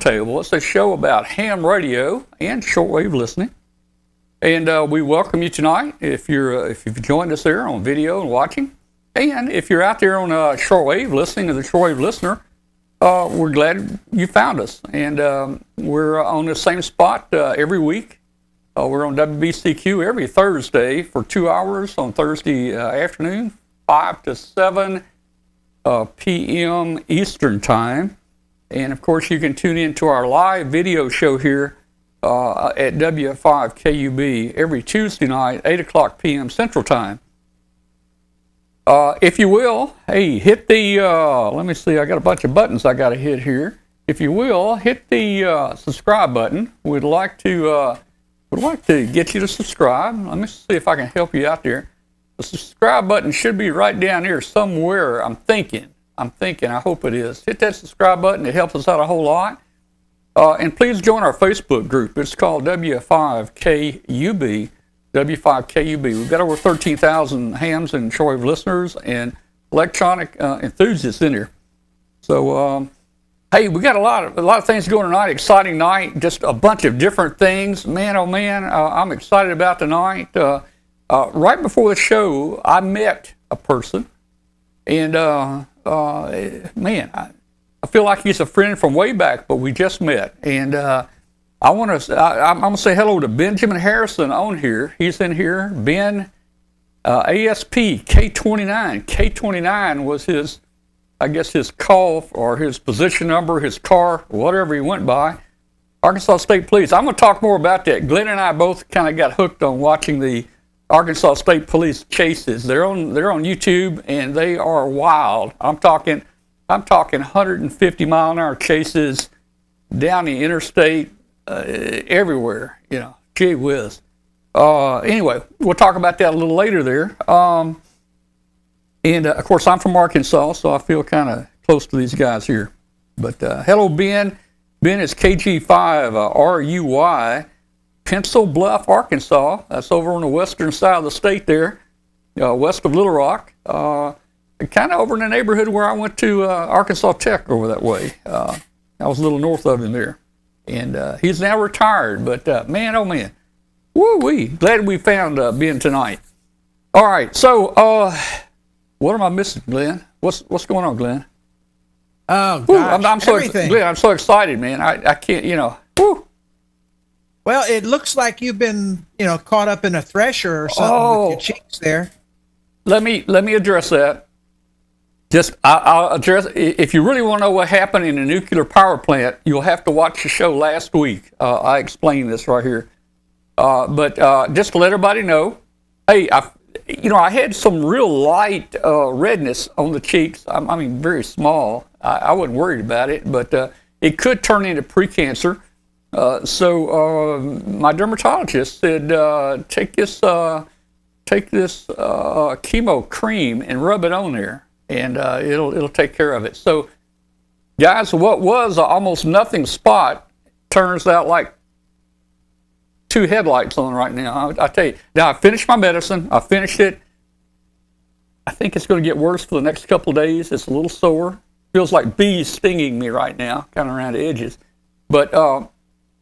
Roundtable. It's a show about ham radio and shortwave listening. And we welcome you tonight if you've joined us there on video and watching. And if you're out there on shortwave listening to the shortwave listener, we're glad you found us. And we're on the same spot every week. We're on WBCQ every Thursday for 2 hours on Thursday afternoon, 5 to 7 p.m. Eastern Time. And, of course, you can tune in to our live video show here at W5KUB every Tuesday night, 8 o'clock p.m. Central Time. If you will, hey, hit the, let me see, I got a bunch of buttons I got to hit here. If you will, hit the subscribe button. We'd like to get you to subscribe. Let me see if I can help you out there. The subscribe button should be right down here somewhere, I'm thinking, I hope it is. Hit that subscribe button. It helps us out a whole lot. And please join our Facebook group. It's called W5KUB. W5KUB. We've got over 13,000 hams and shortwave listeners and electronic enthusiasts in here. So, hey, we got a lot of things going tonight. Exciting night. Just a bunch of different things. Man, oh man, I'm excited about tonight. Right before the show, I met a person, and man, I feel like he's a friend from way back, but we just met. And I'm going to say hello to Benjamin Harrison on here. He's in here. Ben, ASP K29. K29 was his, I guess, his call or his position number, his car, whatever he went by. Arkansas State Police. I'm going to talk more about that. Glenn and I both kind of got hooked on watching the Arkansas State Police chases. They're on YouTube, and they are wild. I'm talking 150 mile an hour chases down the interstate, everywhere. You know, gee whiz. Anyway, we'll talk about that a little later there. And of course, I'm from Arkansas, so I feel kind of close to these guys here. But hello, Ben. Ben is KG5 RUY. Pencil Bluff, Arkansas. That's over on the western side of the state there, west of Little Rock. Kind of over in the neighborhood where I went to Arkansas Tech over that way. I was a little north of him there. And he's now retired, but man, oh man. Woo-wee. Glad we found Ben tonight. All right, so what am I missing, Glenn? What's going on, Glenn? Oh, gosh, I'm so Glenn, I'm so excited, man. I can't, woo. Well, it looks like you've been, caught up in a thresher or something with your cheeks there. Let me address that. I'll address. If you really want to know what happened in a nuclear power plant, you'll have to watch the show last week. I explained this right here. But just to let everybody know, hey, I had some real light redness on the cheeks. I mean, very small. I wasn't worried about it, but it could turn into precancer. So my dermatologist said, take this chemo cream and rub it on there, and it'll take care of it. So, guys, what was almost nothing spot turns out like two headlights on right now. I tell you. Now I finished my medicine. I finished it. I think it's going to get worse for the next couple of days. It's a little sore. Feels like bees stinging me right now, kind of around the edges. But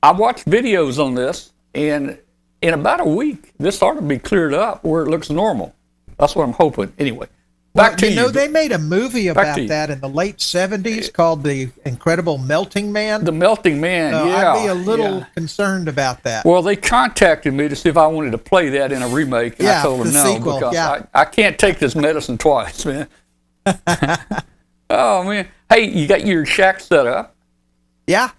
I watched videos on this, and in about a week, this ought to be cleared up where it looks normal. That's what I'm hoping. Anyway, back to you. They made a movie about that in the late 70s called The Incredible Melting Man. The Melting Man, yeah. I'd be a little concerned about that. Well, they contacted me to see if I wanted to play that in a remake, and I told them no, sequel, because I can't take this medicine twice, man. Oh, man. Hey, you got your shack set up? Yeah.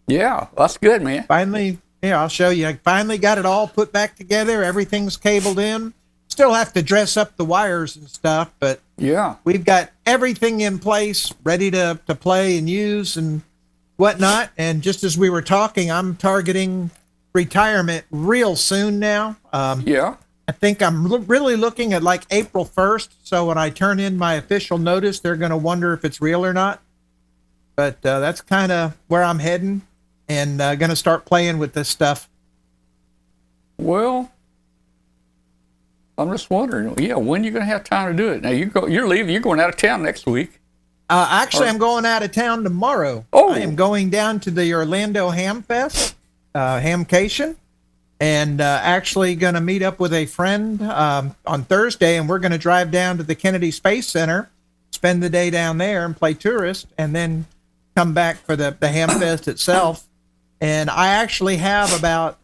Yeah, that's good, man. Finally, I'll show you. I finally got it all put back together. Everything's cabled in. Still have to dress up the wires and stuff, but yeah, we've got everything in place, ready to play and use and whatnot. And just as we were talking, I'm targeting retirement real soon now. Yeah. I think I'm really looking at like April 1st. So when I turn in my official notice, they're going to wonder if it's real or not. But that's kind of where I'm heading. And going to start playing with this stuff. Well, I'm just wondering, when you're going to have time to do it. Now you're leaving. You're going out of town next week. Actually, I'm going out of town tomorrow. Oh. I am going down to the Orlando Ham Fest, Hamcation, and actually going to meet up with a friend on Thursday, and we're going to drive down to the Kennedy Space Center, spend the day down there, and play tourist, and then come back for the Ham Fest itself. And I actually have about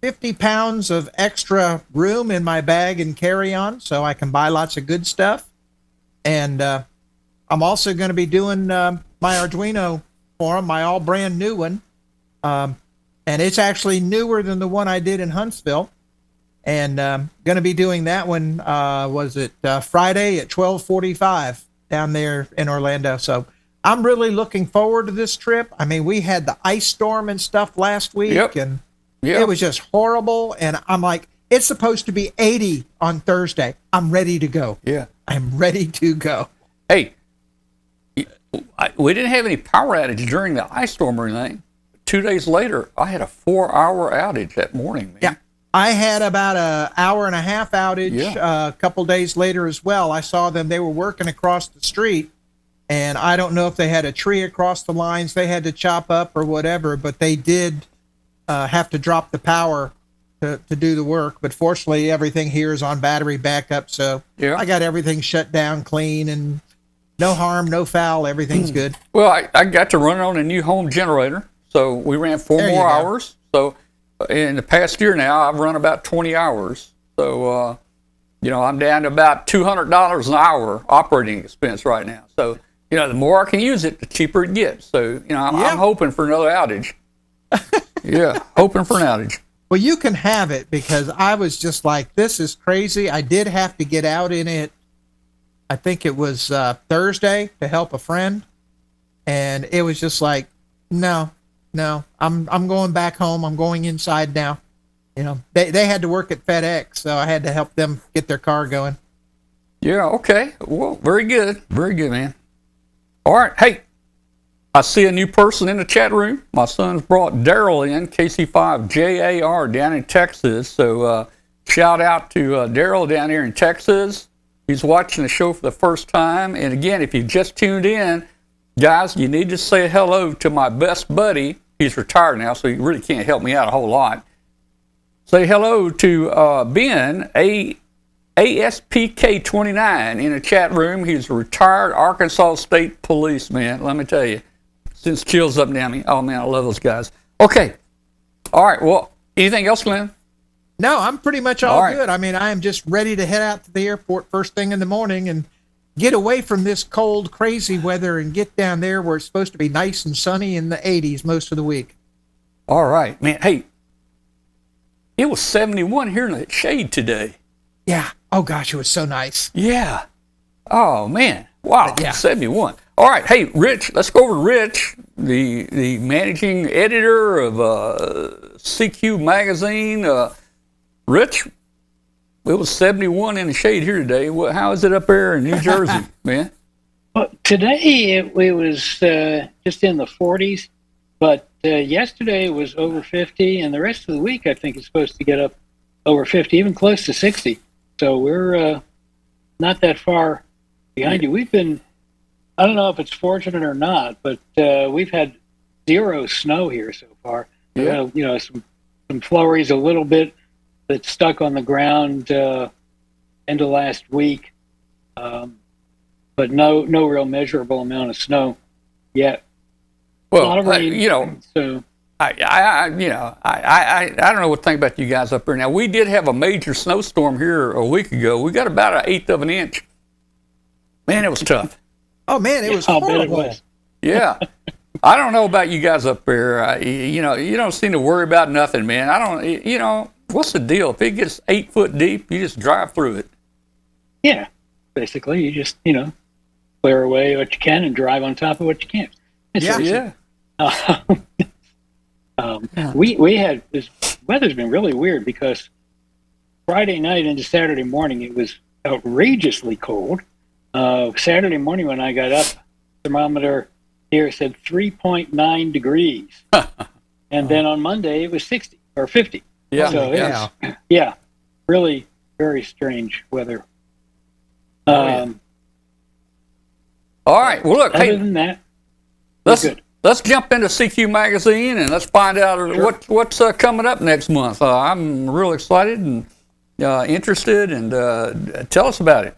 50 pounds of extra room in my bag and carry-on, so I can buy lots of good stuff. And I'm also going to be doing my Arduino forum, my all brand new one. And it's actually newer than the one I did in Huntsville. And going to be doing that one, Friday at 12:45 down there in Orlando. So I'm really looking forward to this trip. I mean, we had the ice storm and stuff last week, and it was just horrible. And I'm like, it's supposed to be 80 on Thursday. I'm ready to go. Yeah. I'm ready to go. Hey, we didn't have any power outage during the ice storm or anything. 2 days later, I had a 4-hour outage that morning, man. Yeah. I had about an hour and a half outage a couple days later as well. I saw them. They were working across the street, and I don't know if they had a tree across the lines they had to chop up or whatever, but they did have to drop the power to do the work. But fortunately, everything here is on battery backup, so I got everything shut down clean and no harm, no foul. Everything's good. Well, I got to run it on a new home generator, so we ran 4 more hours. So in the past year now, I've run about 20 hours. So, I'm down to about $200 an hour operating expense right now. So, the more I can use it, the cheaper it gets. So, I'm hoping for another outage. Hoping for an outage. Well, you can have it, because I was just like, this is crazy. I did have to get out in it. I think it was Thursday to help a friend. And it was just like, no, I'm going back home. I'm going inside now. They had to work at FedEx, so I had to help them get their car going. Yeah, okay. Well, very good. Very good, man. All right. Hey, I see a new person in the chat room. My son's brought Daryl in, KC5JAR down in Texas. So shout out to Daryl down here in Texas. He's watching the show for the first time. And again, if you just tuned in, guys, you need to say hello to my best buddy. He's retired now, so he really can't help me out a whole lot. Say hello to Ben, ASPK29 in the chat room. He's a retired Arkansas State policeman. Let me tell you, sends chills up and down me. Oh, man, I love those guys. Okay. All right. Well, anything else, Glenn? No, I'm pretty much all good. I mean, I am just ready to head out to the airport first thing in the morning and get away from this cold, crazy weather and get down there where it's supposed to be nice and sunny in the 80s most of the week. All right, man. Hey, it was 71 here in the shade today. Yeah. Oh, gosh, it was so nice. Yeah. Oh, man. Wow. 71. All right. Hey, Rich, let's go over to Rich, the managing editor of CQ Magazine. Rich, it was 71 in the shade here today. How is it up there in New Jersey, man? Well, today it was just in the 40s, but yesterday it was over 50, and the rest of the week I think it's supposed to get up over 50, even close to 60. So we're not that far behind you. We've been, I don't know if it's fortunate or not, but we've had 0 snow here so far. Yeah. Some flurries a little bit that stuck on the ground end of last week, but no real measurable amount of snow yet. Well, a lot of rain, so I don't know what to think about you guys up there. Now, we did have a major snowstorm here a week ago. We got about 1/8 of an inch. Man, it was tough. Oh, man, it was horrible. I bet it was. Yeah. I don't know about you guys up there. You don't seem to worry about nothing, man. I don't, what's the deal? If it gets 8 foot deep, you just drive through it. Yeah. Basically, you just, clear away what you can and drive on top of what you can't. Yeah. We had, this weather's been really weird because Friday night into Saturday morning, it was outrageously cold. Saturday morning when I got up, thermometer here said 3.9 degrees. And then on Monday, it was 60 or 50. Yeah. So really very strange weather. All right. Well, look, Other hey, than that, let's good. let's jump into CQ Magazine and let's find out what's coming up next month. I'm real excited and interested, and tell us about it.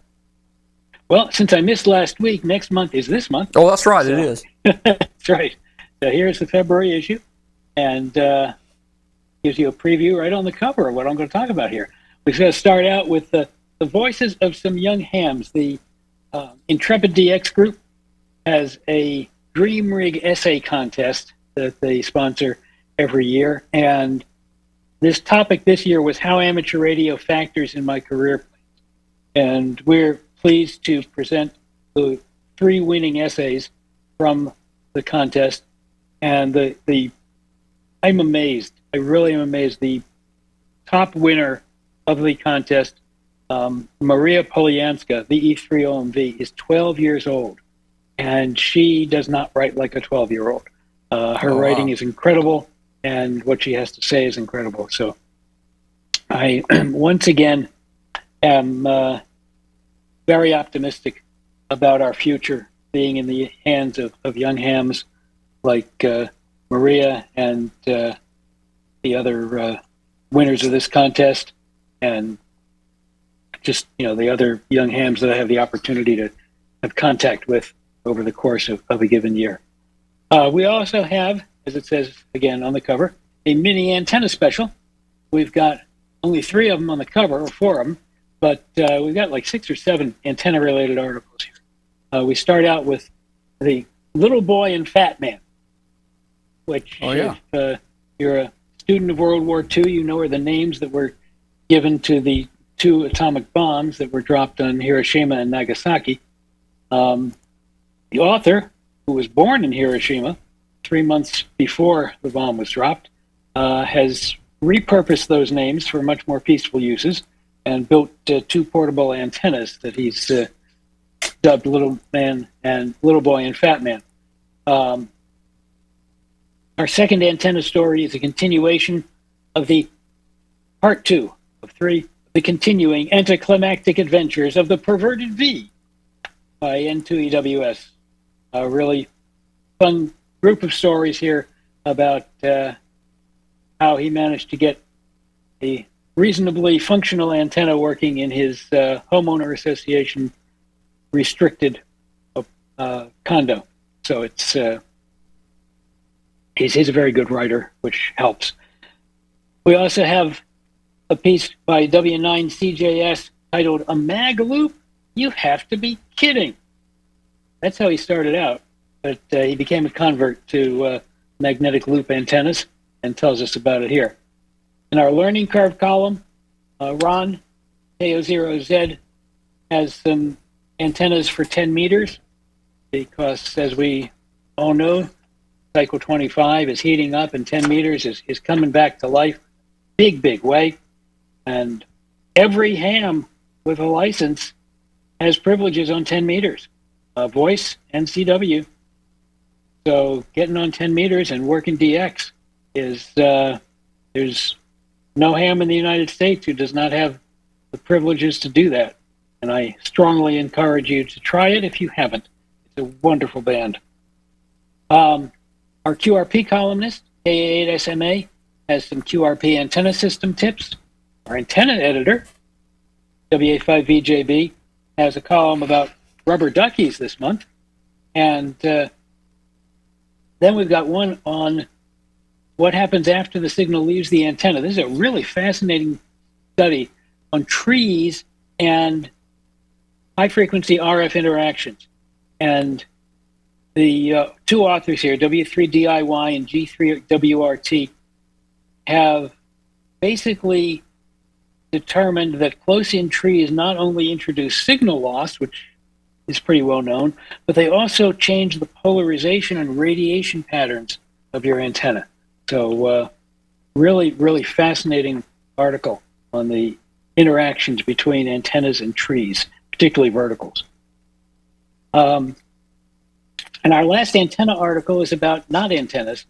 Well, since I missed last week, next month is this month. Oh, that's right. It is. That's right. So here's the February issue, and gives you a preview right on the cover of what I'm going to talk about here. We're going to start out with the voices of some young hams. The Intrepid DX group has a Dream Rig essay contest that they sponsor every year, and this topic this year was how amateur radio factors in my career. And we're pleased to present the 3 winning essays from the contest. And I'm amazed. I really am amazed. The top winner of the contest, Maria Polyanska, the E3OMV, is 12 years old. And she does not write like a 12-year-old. Her writing is incredible, and what she has to say is incredible. So I, once again, am very optimistic about our future being in the hands of young hams like Maria and the other winners of this contest, and just, the other young hams that I have the opportunity to have contact with over the course of a given year. We also have, as it says again on the cover, a mini antenna special. We've got only 3 of them on the cover, or 4 of them, but we've got like 6 or 7 antenna-related articles here. We start out with the Little Boy and Fat Man, which if you're a student of World War II, you know are the names that were given to the 2 atomic bombs that were dropped on Hiroshima and Nagasaki. The author, who was born in Hiroshima 3 months before the bomb was dropped, has repurposed those names for much more peaceful uses and built 2 portable antennas that he's dubbed Little Man and Little Boy and Fat Man. Our second antenna story is a continuation of the part 2 of 3, the continuing anticlimactic adventures of the perverted V by N2EWS. A really fun group of stories here about how he managed to get a reasonably functional antenna working in his homeowner association restricted condo. So it's he's a very good writer, which helps. We also have a piece by W9CJS titled "A Mag Loop? You Have to Be Kidding." That's how he started out, but he became a convert to magnetic loop antennas and tells us about it here. In our learning curve column, Ron, KO0Z, has some antennas for 10 meters because, as we all know, cycle 25 is heating up and 10 meters is coming back to life big way. And every ham with a license has privileges on 10 meters. Voice and CW. So getting on 10 meters and working DX is, there's no ham in the United States who does not have the privileges to do that. And I strongly encourage you to try it if you haven't. It's a wonderful band. Our QRP columnist, KA8SMA, has some QRP antenna system tips. Our antenna editor, WA5VJB, has a column about rubber duckies this month. And then we've got one on what happens after the signal leaves the antenna. This is a really fascinating study on trees and high-frequency RF interactions. And the 2 authors here, W3DIY and G3WRT, have basically determined that close-in trees not only introduce signal loss, which is pretty well known, but they also change the polarization and radiation patterns of your antenna. So really fascinating article on the interactions between antennas and trees, particularly verticals. And our last antenna article is about not antennas.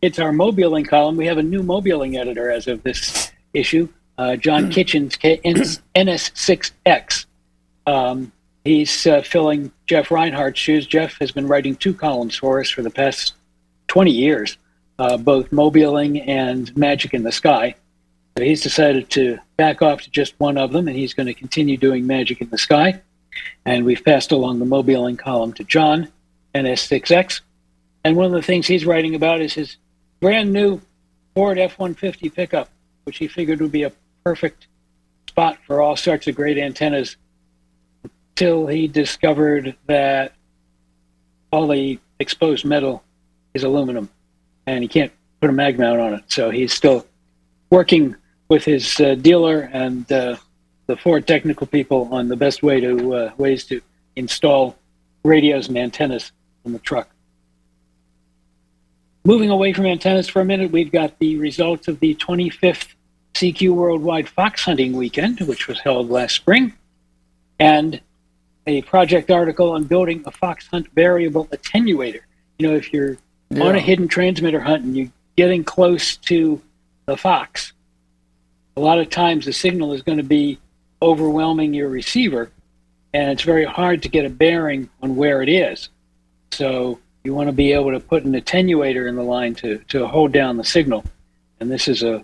It's our mobiling column. We have a new mobiling editor as of this issue, John Kitchen's NS6X. he's filling Jeff Reinhardt's shoes. Jeff has been writing 2 columns for us for the past 20 years, both mobiling and Magic in the Sky. But he's decided to back off to just one of them, and he's going to continue doing Magic in the Sky. And we've passed along the mobiling column to John, NS6X. And one of the things he's writing about is his brand new Ford F-150 pickup, which he figured would be a perfect spot for all sorts of great antennas, till he discovered that all the exposed metal is aluminum, and he can't put a mag mount on it. So he's still working with his dealer and the Ford technical people on the best ways to install radios and antennas in the truck. Moving away from antennas for a minute, we've got the results of the 25th CQ Worldwide Fox Hunting Weekend, which was held last spring, and a project article on building a fox hunt variable attenuator. You know, if you're on a hidden transmitter hunt and you're getting close to the fox, a lot of times the signal is going to be overwhelming your receiver, and it's very hard to get a bearing on where it is. So you want to be able to put an attenuator in the line to hold down the signal. And this is a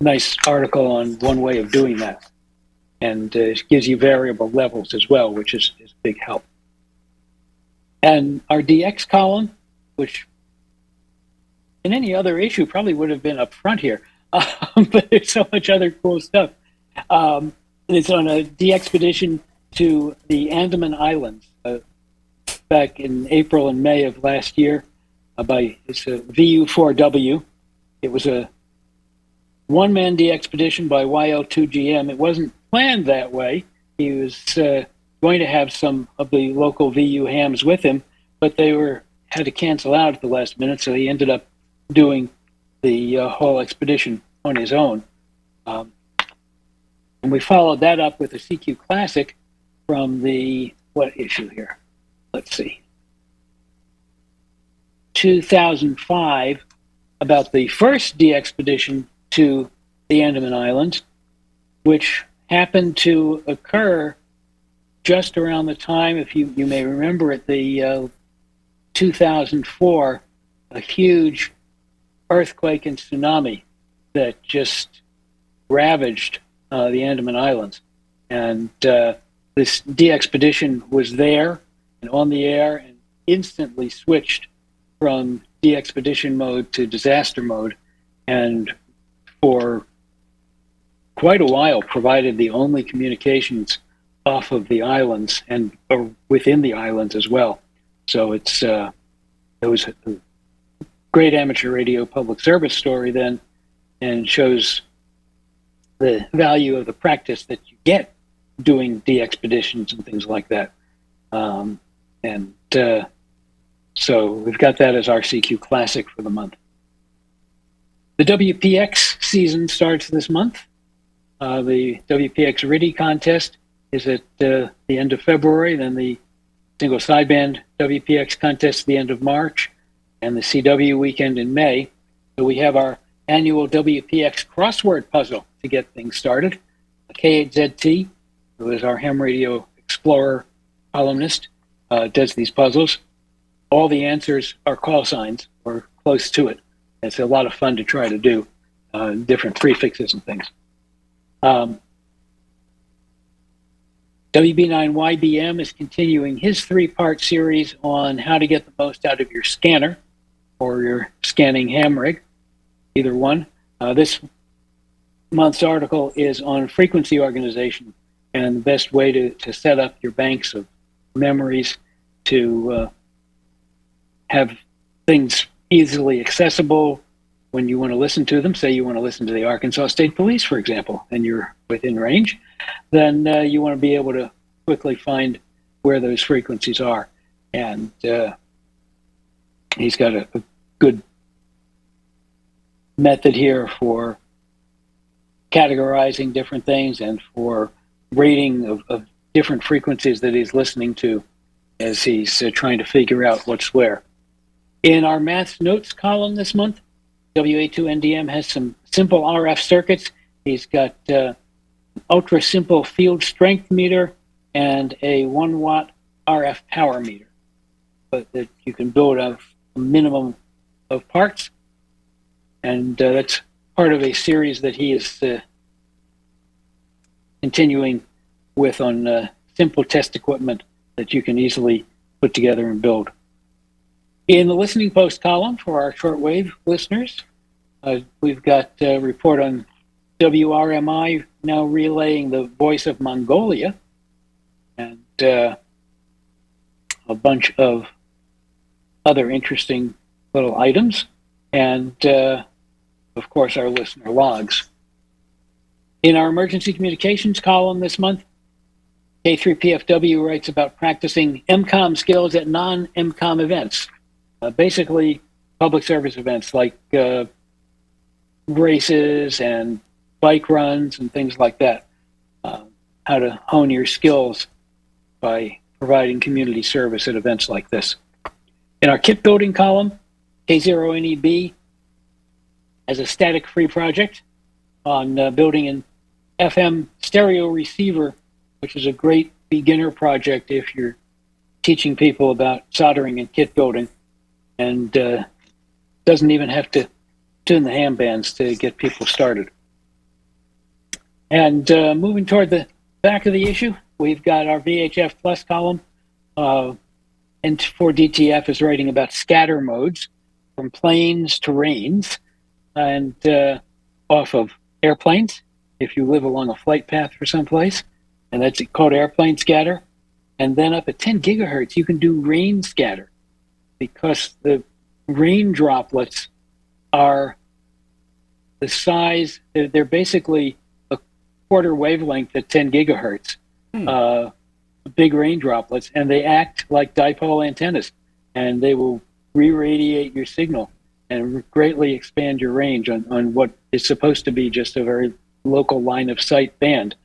nice article on one way of doing that. And it gives you variable levels as well, which is a big help. And our DX column, which in any other issue probably would have been up front here, but there's so much other cool stuff. It's on a DXpedition to the Andaman Islands back in April and May of last year. It's a VU4W. It was a one-man DXpedition by YL2GM. It wasn't planned that way. He was going to have some of the local VU hams with him, but they had to cancel out at the last minute, so he ended up doing the whole expedition on his own. And we followed that up with a CQ Classic from what issue here? Let's see. 2005, about the first DXpedition to the Andaman Islands, which happened to occur just around the time, if you may remember it, the 2004, a huge earthquake and tsunami that just ravaged the Andaman Islands. And this DXpedition was there and on the air and instantly switched from DXpedition mode to disaster mode, and for quite a while provided the only communications off of the islands and within the islands as well. So it was a great amateur radio public service story then, and shows the value of the practice that you get doing DXpeditions and things like that. So we've got that as our CQ Classic for the month. The WPX season starts this month. The WPX RIDI contest is at the end of February, then the single sideband WPX contest at the end of March, and the CW weekend in May. So we have our annual WPX crossword puzzle to get things started. K8ZT, who is our ham radio explorer columnist, does these puzzles. All the answers are call signs or close to it. It's a lot of fun to try to do, different prefixes and things. WB9YBM is continuing his 3-part series on how to get the most out of your scanner or your scanning ham rig, either one. This month's article is on frequency organization and the best way to set up your banks of memories to have things easily accessible when you want to listen to them. Say you want to listen to the Arkansas State Police, for example, and you're within range, then you want to be able to quickly find where those frequencies are. And he's got a good method here for categorizing different things and for rating of different frequencies that he's listening to as he's trying to figure out what's where. In our maths notes column this month, WA2NDM has some simple RF circuits. He's got ultra simple field strength meter, and a 1 watt RF power meter, but that you can build a minimum of parts. And that's part of a series that he is continuing with on simple test equipment that you can easily put together and build. In the listening post column for our shortwave listeners, we've got a report on WRMI now relaying the voice of Mongolia, and a bunch of other interesting little items, and of course our listener logs. In our emergency communications column this month, K3PFW writes about practicing MCOM skills at non-MCOM events, basically public service events like races and bike runs and things like that. How to hone your skills by providing community service at events like this. In our kit building column, K0NEB has a static-free project on building an FM stereo receiver, which is a great beginner project if you're teaching people about soldering and kit building, and doesn't even have to tune the ham bands to get people started. And moving toward the back of the issue, we've got our VHF Plus column. And for DTF is writing about scatter modes from planes to rains and off of airplanes if you live along a flight path or someplace, and that's called airplane scatter. And then up at 10 gigahertz, you can do rain scatter because the rain droplets are the size, they're basically a quarter wavelength at 10 gigahertz. Big rain droplets, and they act like dipole antennas, and they will re-radiate your signal and greatly expand your range on what is supposed to be just a very local line of sight band.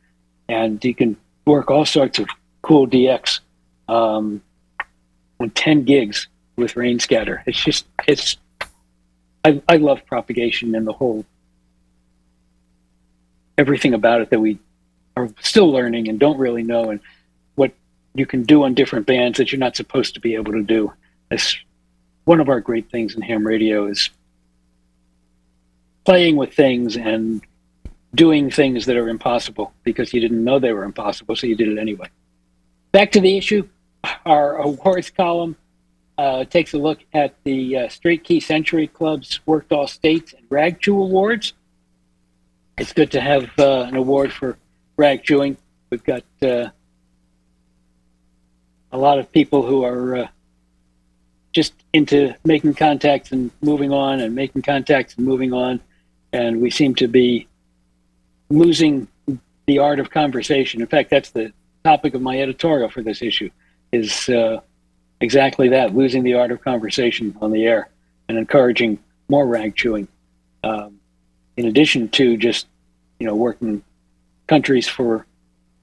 And you can work all sorts of cool DX on 10 gigs with rain scatter. I love propagation and the whole, everything about it that we are still learning and don't really know, and what you can do on different bands that you're not supposed to be able to do. That's one of our great things in ham radio, is playing with things and doing things that are impossible because you didn't know they were impossible, so you did it anyway. Back to the issue, our awards column takes a look at the Straight Key Century Club's Worked All States and Rag Chew Awards. It's good to have an award for rag chewing. We've got a lot of people who are just into making contacts and moving on and making contacts and moving on. And we seem to be losing the art of conversation. In fact, that's the topic of my editorial for this issue, is exactly that, losing the art of conversation on the air and encouraging more rag chewing. In addition to just, working countries for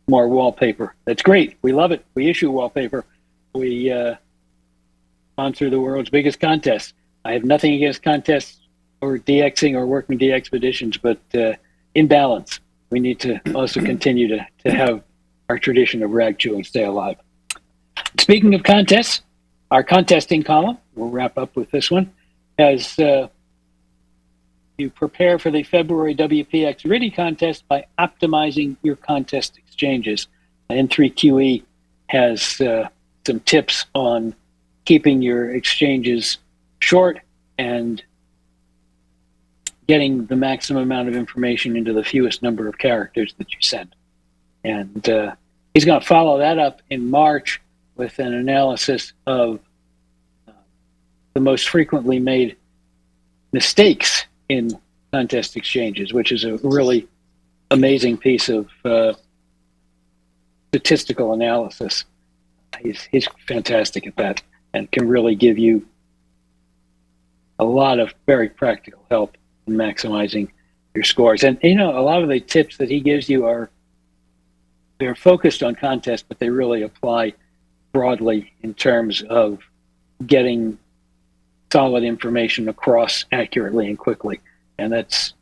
more wallpaper. That's great. We love it. We issue wallpaper. We sponsor the world's biggest contest. I have nothing against contests or DXing or working DXpeditions, but in balance, we need to also continue to have our tradition of rag chewing stay alive. Speaking of contests, our contesting column, we'll wrap up with this one, has you prepare for the February WPX RIDI contest by optimizing your contest exchanges. N3QE has some tips on keeping your exchanges short and getting the maximum amount of information into the fewest number of characters that you send. And he's going to follow that up in March with an analysis of the most frequently made mistakes in contest exchanges, which is a really amazing piece of statistical analysis. He's fantastic at that and can really give you a lot of very practical help in maximizing your scores. And a lot of the tips that he gives you they're focused on contests, but they really apply broadly in terms of getting solid information across accurately and quickly. And that's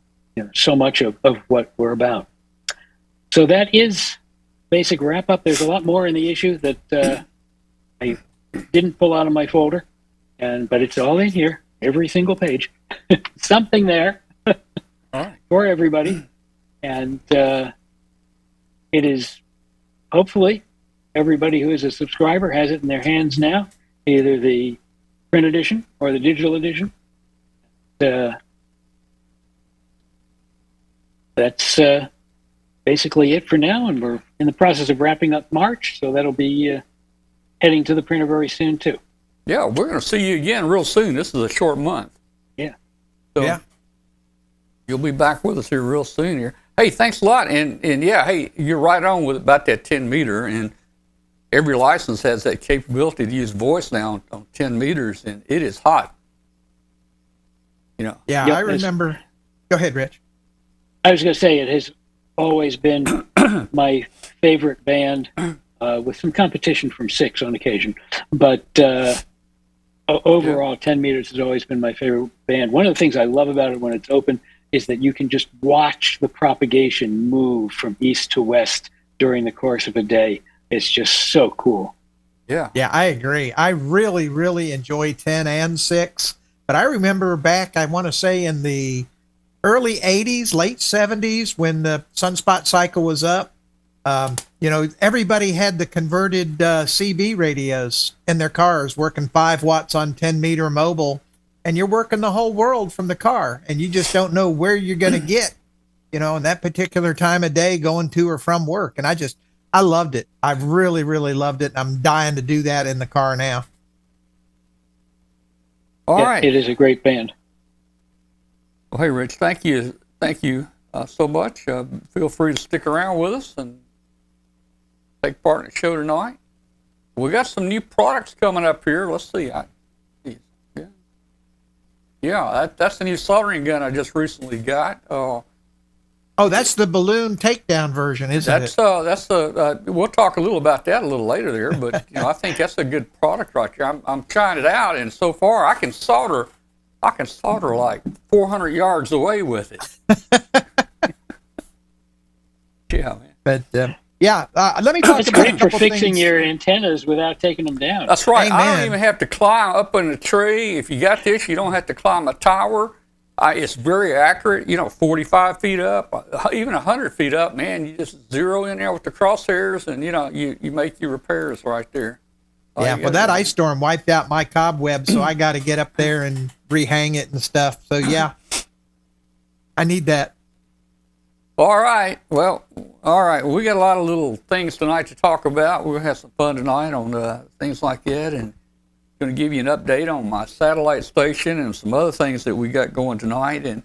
so much of what we're about. So that is basic wrap up. There's a lot more in the issue that I didn't pull out of my folder, but it's all in here, every single page. Something there for everybody, and it is hopefully everybody who is a subscriber has it in their hands now, either the print edition or the digital edition. That's basically it for now, and we're in the process of wrapping up March, so that'll be heading to the printer very soon too. Yeah, we're going to see you again real soon. This is a short month. Yeah. So Yeah. you'll be back with us here real soon here. Hey, thanks a lot. And yeah, hey, you're right on with about that 10 meter, and every license has that capability to use voice now on 10 meters, and it is hot. You know. Yeah, Yep, I remember. Go ahead, Rich. I was going to say it has always been my favorite band, with some competition from 6 on occasion. But overall, 10 meters has always been my favorite band. One of the things I love about it when it's open is that you can just watch the propagation move from east to west during the course of a day. It's just so cool. Yeah. Yeah, I agree. I really, really enjoy 10 and 6. But I remember back, I want to say in the early 80s, late 70s, when the sunspot cycle was up, everybody had the converted CB radios in their cars, working 5 watts on 10 meter mobile, and you're working the whole world from the car, and you just don't know where you're going to get, in that particular time of day going to or from work. And I loved it. I really, really loved it. I'm dying to do that in the car now. All right. It is a great band. Well, hey, Rich, thank you so much. Feel free to stick around with us and take part in the show tonight. We got some new products coming up here. Let's see. That's the new soldering gun I just recently got. Oh, that's the balloon takedown version, isn't it? We'll talk a little about that a little later there, but I think that's a good product right there. I'm trying it out, and so far I can solder like 400 yards away with it. Yeah, man. But let me talk It's about great a for couple fixing things. your antennas without taking them down. That's right. I Amen. don't even have to climb up in a tree. If you got this, you don't have to climb a tower. It's very accurate, 45 feet up, even 100 feet up, man. You just zero in there with the crosshairs, and, you make your repairs right there. Yeah, well, that ice storm wiped out my cobweb, so I got to get up there and rehang it and stuff. So, yeah, I need that. All right. Well, we got a lot of little things tonight to talk about. We'll have some fun tonight on things like that, and going to give you an update on my satellite station and some other things that we got going tonight. And,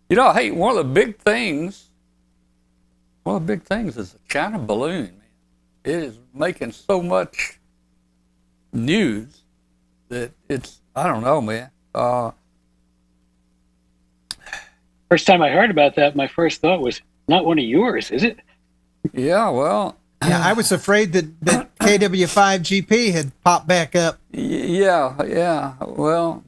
hey, one of the big things is the China balloon, man. It is making so much news that I don't know, man. First time I heard about that, my first thought was, not one of yours, is it? Yeah, well. Yeah, I was afraid that KW5GP had popped back up. Yeah. Well,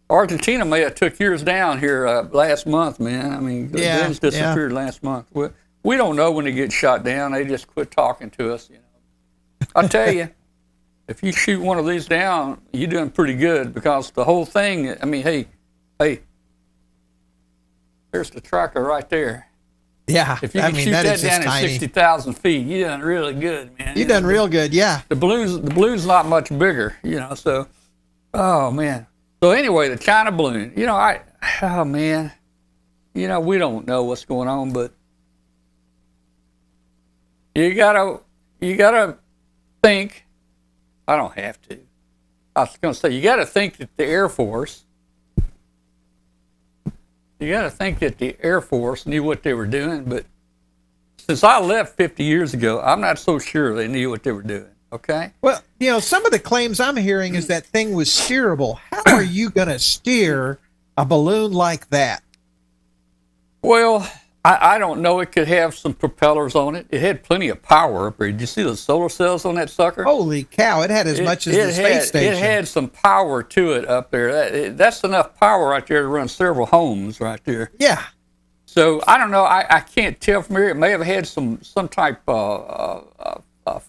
Argentina may have took yours down here last month, man. I mean, the guns disappeared last month. We don't know when they get shot down. They just quit talking to us, I tell you, if you shoot one of these down, you're doing pretty good, because the whole thing, I mean, hey, there's the tracker right there. Yeah, If you can shoot that down at 60,000 feet, you done really good, man. You done real good, yeah. The balloon's not much bigger, so, oh, man. So anyway, the China balloon, we don't know what's going on, but you gotta think. I don't have to. I was going to say, you got to think that the Air Force knew what they were doing, but since I left 50 years ago, I'm not so sure they knew what they were doing, okay? Well, some of the claims I'm hearing is that thing was steerable. How are you going to steer a balloon like that? Well, I don't know. It could have some propellers on it. It had plenty of power up there. Did you see the solar cells on that sucker? Holy cow, it had as much as the space station. It had some power to it up there. That's enough power right there to run several homes right there. Yeah. So I don't know. I can't tell from here. It may have had some type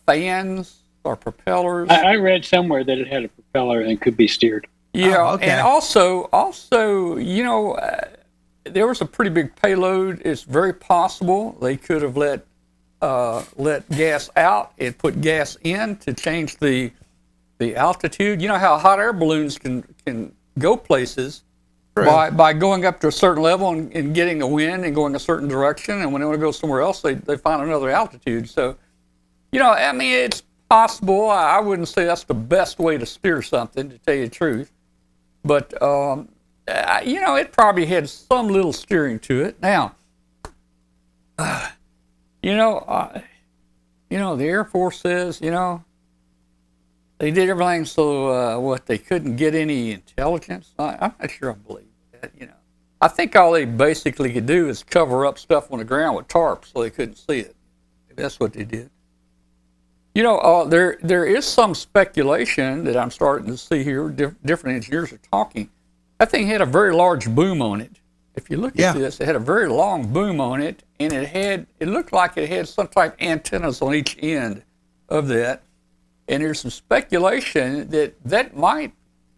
fans or propellers. I read somewhere that it had a propeller and could be steered. Yeah, Oh, okay. and also, there was a pretty big payload. It's very possible they could have let gas out and put gas in to change the altitude. You know how hot air balloons can go places by going up to a certain level and getting the wind and going a certain direction, and when they want to go somewhere else, they find another altitude. So, I mean, it's possible. I wouldn't say that's the best way to steer something, to tell you the truth, but it probably had some little steering to it. Now, the Air Force says, they did everything so they couldn't get any intelligence. I'm not sure I believe that. I think all they basically could do is cover up stuff on the ground with tarps so they couldn't see it. That's what they did. There is some speculation that I'm starting to see here. Different engineers are talking. That thing had a very large boom on it. If you look at this, it had a very long boom on it, and it looked like it had some type of antennas on each end of that. And there's some speculation that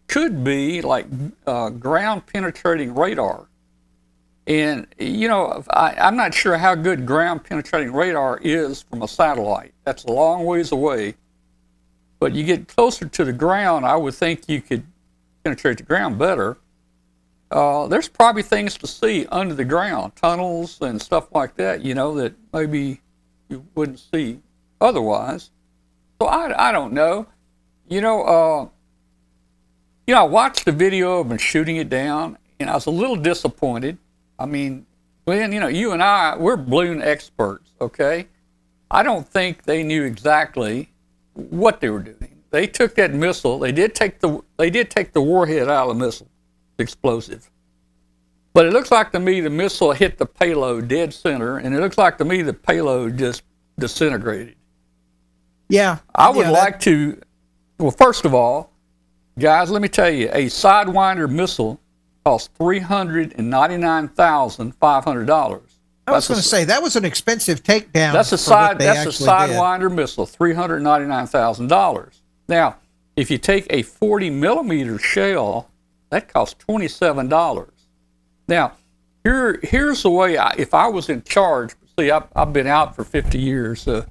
could be like ground penetrating radar. And, I'm not sure how good ground penetrating radar is from a satellite. That's a long ways away. But you get closer to the ground, I would think you could penetrate the ground better. There's probably things to see under the ground, tunnels and stuff like that, that maybe you wouldn't see otherwise. So I don't know. I watched the video of them shooting it down, and I was a little disappointed. I mean, Glenn, you and I, we're balloon experts, okay? I don't think they knew exactly what they were doing. They took that missile. They did take the warhead out of the missile, the explosive. But it looks like to me the missile hit the payload dead center, and it looks like to me the payload just disintegrated. Yeah. I would like to. Well, first of all, guys, let me tell you, a Sidewinder missile cost $399,500. I was going to say that was an expensive takedown. That's a Sidewinder missile, $399,000. Now, if you take a 40 millimeter shell, that costs $27. Now, here's the way. If I was in charge, see, I've been out for 50 years, so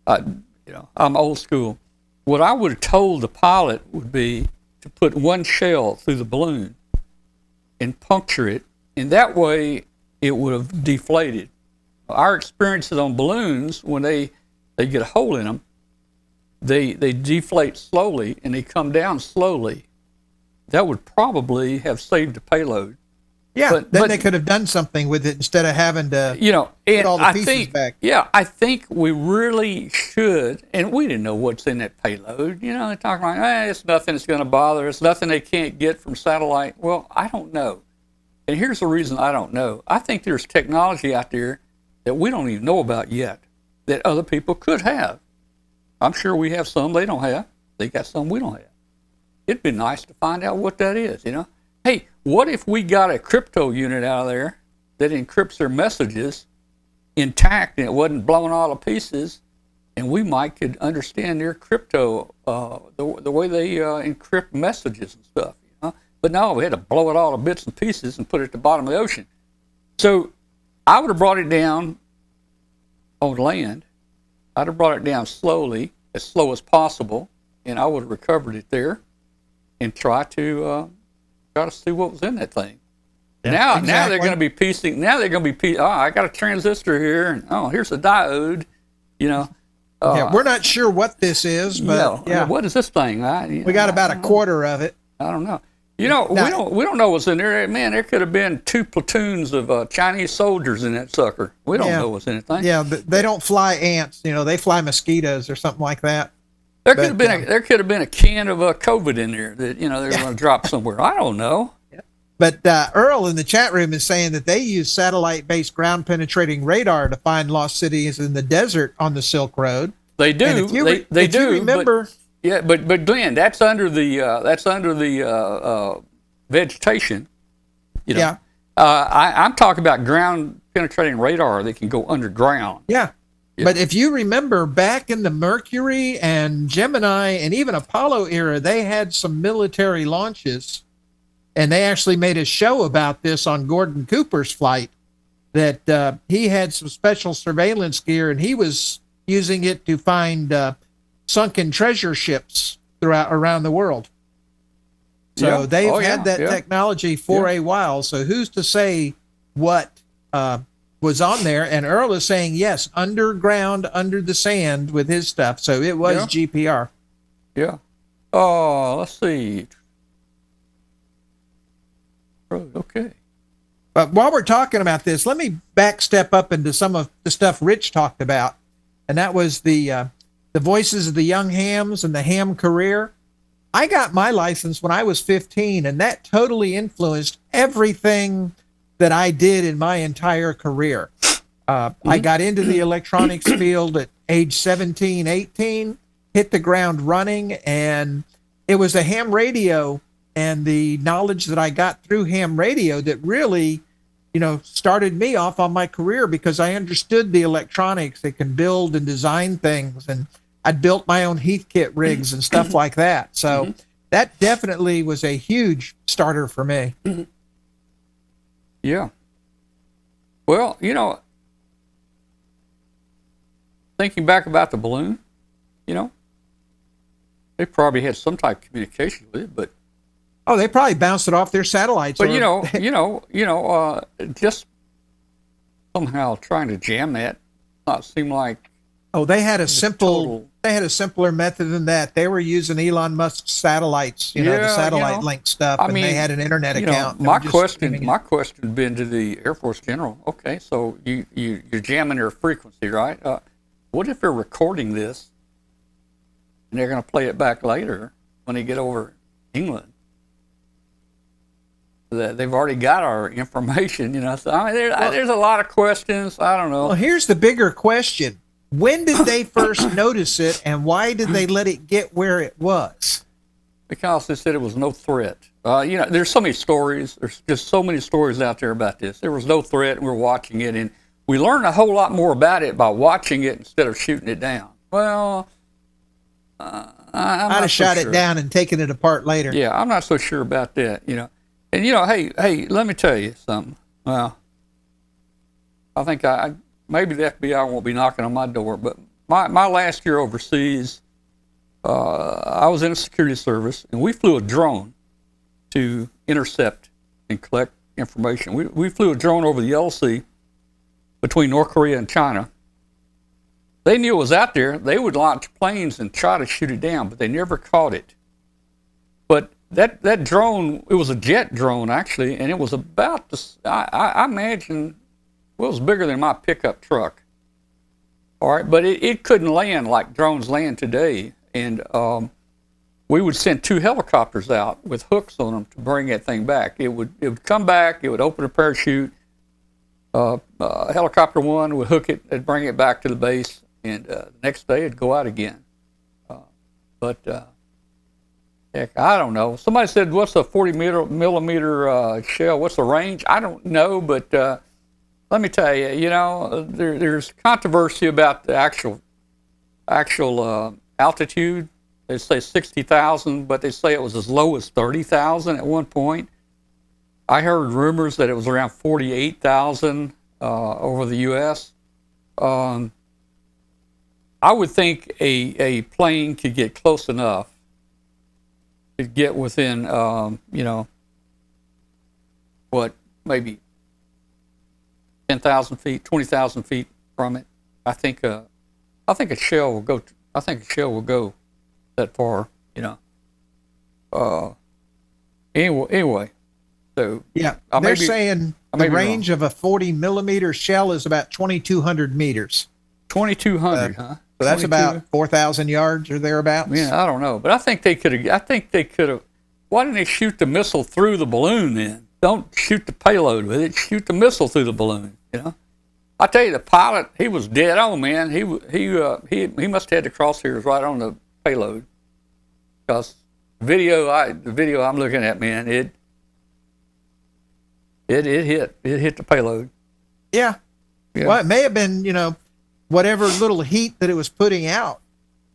I'm old school. What I would have told the pilot would be to put one shell through the balloon and puncture it, and that way it would have deflated. Our experiences on balloons, when they get a hole in them, they deflate slowly and they come down slowly. That would probably have saved the payload. Yeah, but they could have done something with it instead of having to put all the pieces back. Yeah, I think we really should, and we didn't know what's in that payload. They're talking like, it's nothing that's going to bother. It's nothing they can't get from satellite. Well, I don't know. And here's the reason I don't know. I think there's technology out there that we don't even know about yet that other people could have. I'm sure we have some they don't have. They got some we don't have. It'd be nice to find out what that is, Hey, what if we got a crypto unit out of there that encrypts their messages intact and it wasn't blown all to pieces, and we might could understand their crypto, the way they encrypt messages and stuff, But no, we had to blow it all to bits and pieces and put it at the bottom of the ocean. So I would have brought it down on land. I'd have brought it down slowly, as slow as possible, and I would have recovered it there and try to see what was in that thing. Yeah, now they're going to be piecing. Now they're going to be I got a transistor here, and here's a diode. We're not sure what this is, but what is this thing? We got about a quarter of it. I don't know. We don't know what's in there. Man, there could have been 2 platoons of Chinese soldiers in that sucker. We don't know what's in that thing. Yeah, they don't fly ants. They fly mosquitoes or something like that. There could have been a can of COVID in there that they're going to drop somewhere. I don't know. But Earl in the chat room is saying that they use satellite-based ground penetrating radar to find lost cities in the desert on the Silk Road. They do. They do. Remember? But Glenn, that's under the vegetation. I'm talking about ground penetrating radar that can go underground. Yeah. Yeah. But if you remember back in the Mercury and Gemini and even Apollo era, they had some military launches, and they actually made a show about this on Gordon Cooper's flight, that he had some special surveillance gear, and he was using it to find sunken treasure ships around the world. So Yeah. they've Oh, had yeah, that yeah. technology for a while. So who's to say what was on there? And Earl is saying, yes, underground, under the sand with his stuff. So it was Yeah. GPR. Yeah. Oh, let's see. Okay. But while we're talking about this, let me backstep up into some of the stuff Rich talked about. And that was the voices of the young hams and the ham career. I got my license when I was 15, and that totally influenced everything that I did in my entire career. I got into the electronics field at age 17, 18, hit the ground running, and it was a ham radio and the knowledge that I got through ham radio that really, started me off on my career, because I understood the electronics. They can build and design things, and I'd built my own Heathkit rigs and stuff like that. So that definitely was a huge starter for me. Yeah. Well, thinking back about the balloon, they probably had some type of communication with it, but Oh, they probably bounced it off their satellites. But just somehow trying to jam that not seem like oh, they had a total- simpler method than that. They were using Elon Musk's satellites, the Yeah, satellite link stuff, I and mean, they had an internet account. They My were just streaming it. question been to the Air Force General. Okay, so you're jamming their frequency, right? What if they're recording this and they're going to play it back later when they get over England? That they've already got our information, So I mean, there's a lot of questions. I don't know. Well, here's the bigger question. When did they first notice it, and why did they let it get where it was? Because they said it was no threat. There's so many stories. There's just so many stories out there about this. There was no threat, and we're watching it, and we learned a whole lot more about it by watching it instead of shooting it down. Well, I'd I'd have shot it down and taken it apart later. Yeah, I'm not so sure about that, And hey, let me tell you something. Well, I think maybe the FBI won't be knocking on my door, but my last year overseas, I was in a security service, and we flew a drone to intercept and collect information. We flew a drone over the Yellow Sea between North Korea and China. They knew it was out there. They would launch planes and try to shoot it down, but they never caught it. But that drone, it was a jet drone, actually, and it was about this, I imagine, well, it was bigger than my pickup truck. All right, but it couldn't land like drones land today. And we would send 2 helicopters out with hooks on them to bring that thing back. It would come back, it would open a parachute, helicopter 1 would hook it and bring it back to the base, and the next day it'd go out again. Heck, I don't know. Somebody said, what's a 40 millimeter shell? What's the range? I don't know, but let me tell you, there's controversy about the actual altitude. They say 60,000, but they say it was as low as 30,000 at one point. I heard rumors that it was around 48,000 over the U.S. I would think a plane could get close enough to get within, maybe 10,000 feet, 20,000 feet from it. I think a shell will go. I think a shell will go that far. Anyway, so yeah, they're saying the range of a 40 millimeter shell is about 2,200 meters. 2,200, huh? So that's about 4,000 yards or thereabouts. Yeah, I don't know, but I think they could have. Why didn't they shoot the missile through the balloon then? Don't shoot the payload with it. Shoot the missile through the balloon. I tell you, the pilot, he was dead on, man. He must have had the crosshairs right on the payload, because the video I'm looking at, man, it hit the payload. Yeah, Yeah. Well, it may have been, whatever little heat that it was putting out.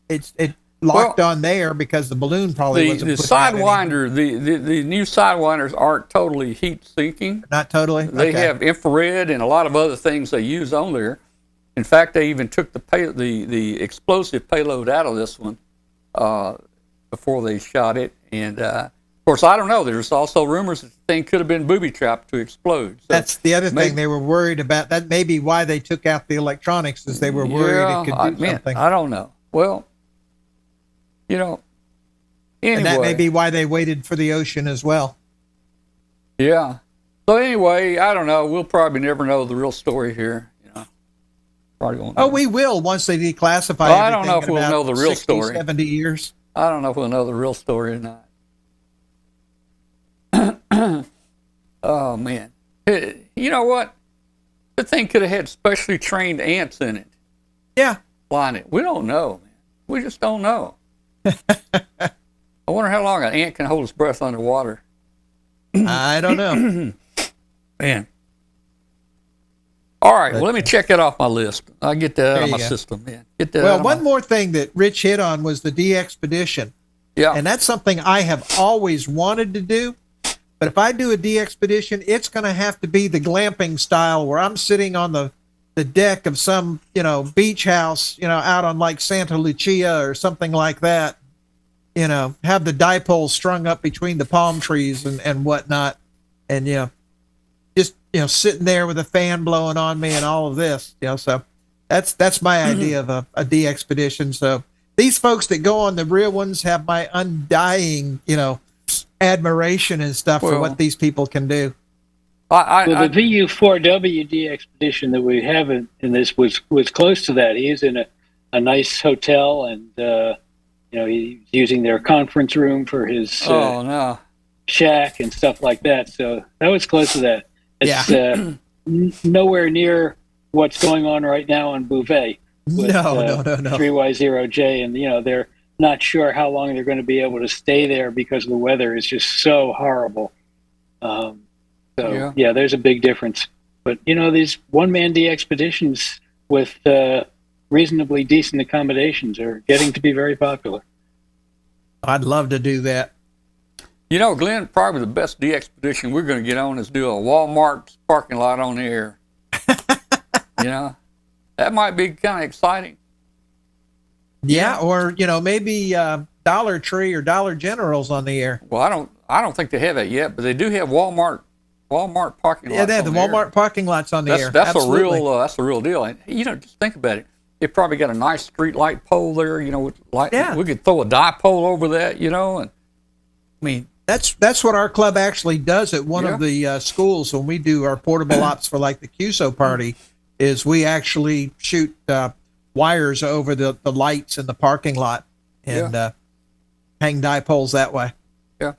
It locked on there because the balloon probably wasn't the putting out any- Sidewinder, the new Sidewinders aren't totally heat sinking. Not totally. They Okay. have infrared and a lot of other things they use on there. In fact, they even took the explosive payload out of this one before they shot it. And of course, I don't know. There's also rumors that the thing could have been booby trapped to explode. So That's the other maybe- thing they were worried about. That may be why they took out the electronics, is they were worried it could do something. I don't know. Well, anyway. And that may be why they waited for the ocean as well. Yeah. So anyway, I don't know. We'll probably never know the real story here. Probably won't know. Oh, we will once they declassify Well, I don't know everything if in we'll about know the real 60, story. 70 years. I don't know if we'll know the real story or not. Oh, man. You know what? The thing could have had specially trained ants in it Yeah. flying it. We don't know, man. We just don't know. I wonder how long an ant can hold its breath underwater. I don't know. Man. All right, well, let me check that off my list. I'll get that out There of you my go. system, man. Get that out Well, of one my... more thing that Rich hit on was the de-expedition. Yeah. And that's something I have always wanted to do. But if I do a de-expedition, it's going to have to be the glamping style where I'm sitting on the deck of some, beach house, out on like Santa Lucia or something like that. Have the dipole strung up between the palm trees and whatnot. And, just, sitting there with a fan blowing on me and all of this, so that's my idea of a de-expedition. So these folks that go on the real ones have my undying, admiration and stuff for Well, what these people can do. The VU4WD expedition that we have in this was close to that. He is in a nice hotel, and he's using their conference room for his Oh, no. shack and stuff like that. So that was close to that. It's nowhere near what's going on right now on Bouvet. With, No. 3Y0J, and they're not sure how long they're going to be able to stay there because the weather is just so horrible. There's a big difference. But these one-man expeditions with reasonably decent accommodations are getting to be very popular. I'd love to do that. Glenn, probably the best de-expedition we're going to get on is do a Walmart parking lot on the air. That might be kind of exciting. Yeah, or maybe Dollar Tree or Dollar General's on the air. Well, I don't think they have that yet, but they do have Walmart parking lots. Yeah, they have the Walmart parking lots on the air. That's Absolutely. a real deal. And just think about it. It probably got a nice street light pole there. With light. Yeah. We could throw a dipole over that. And I mean, That's what our club actually does at one of Yeah. the schools when we do our portable ops for like the QSO party. Is we actually shoot wires over the lights in the parking lot and hang dipoles that way. yeah.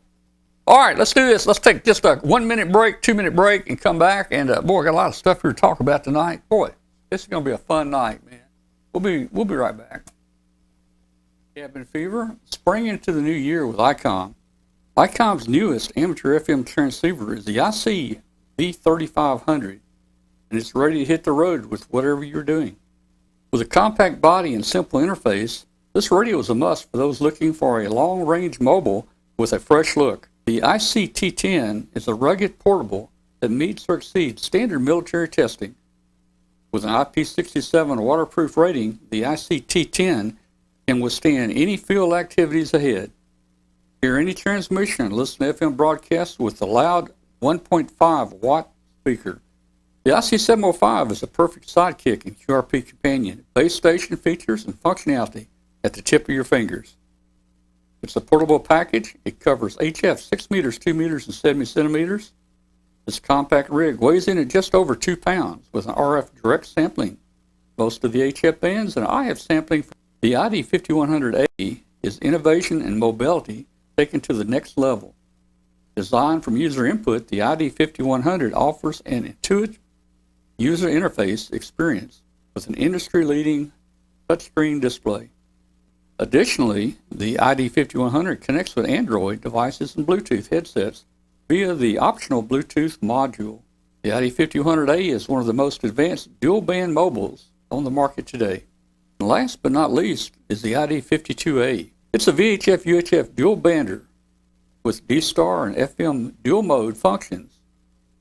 All right, let's do this. Let's take just a 1 minute break, 2 minute break, and come back. And boy, I got a lot of stuff here to talk about tonight. Boy, this is going to be a fun night, man. We'll be right back. Cabin Fever, spring into the new year with Icom. Icom's newest amateur FM transceiver is the IC V3500, and it's ready to hit the road with whatever you're doing. With a compact body and simple interface, this radio is a must for those looking for a long-range mobile with a fresh look. The IC T10 is a rugged portable that meets or exceeds standard military testing. With an IP67 waterproof rating, the IC T10 can withstand any field activities ahead. Hear any transmission and listen to FM broadcasts with the loud 1.5 watt speaker. The IC705 is a perfect sidekick and QRP companion. Base station features and functionality at the tip of your fingers. It's a portable package. It covers HF 6 meters, 2 meters, and 70 centimeters. This compact rig weighs in at just over 2 pounds with an RF direct sampling. Most of the HF bands and IF sampling. The ID5100A is innovation and mobility taken to the next level. Designed from user input, the ID5100 offers an intuitive user interface experience with an industry-leading touchscreen display. Additionally, the ID5100 connects with Android devices and Bluetooth headsets via the optional Bluetooth module. The ID5100A is one of the most advanced dual-band mobiles on the market today. And last but not least is the ID52A. It's a VHF-UHF dual-bander with D-Star and FM dual-mode functions,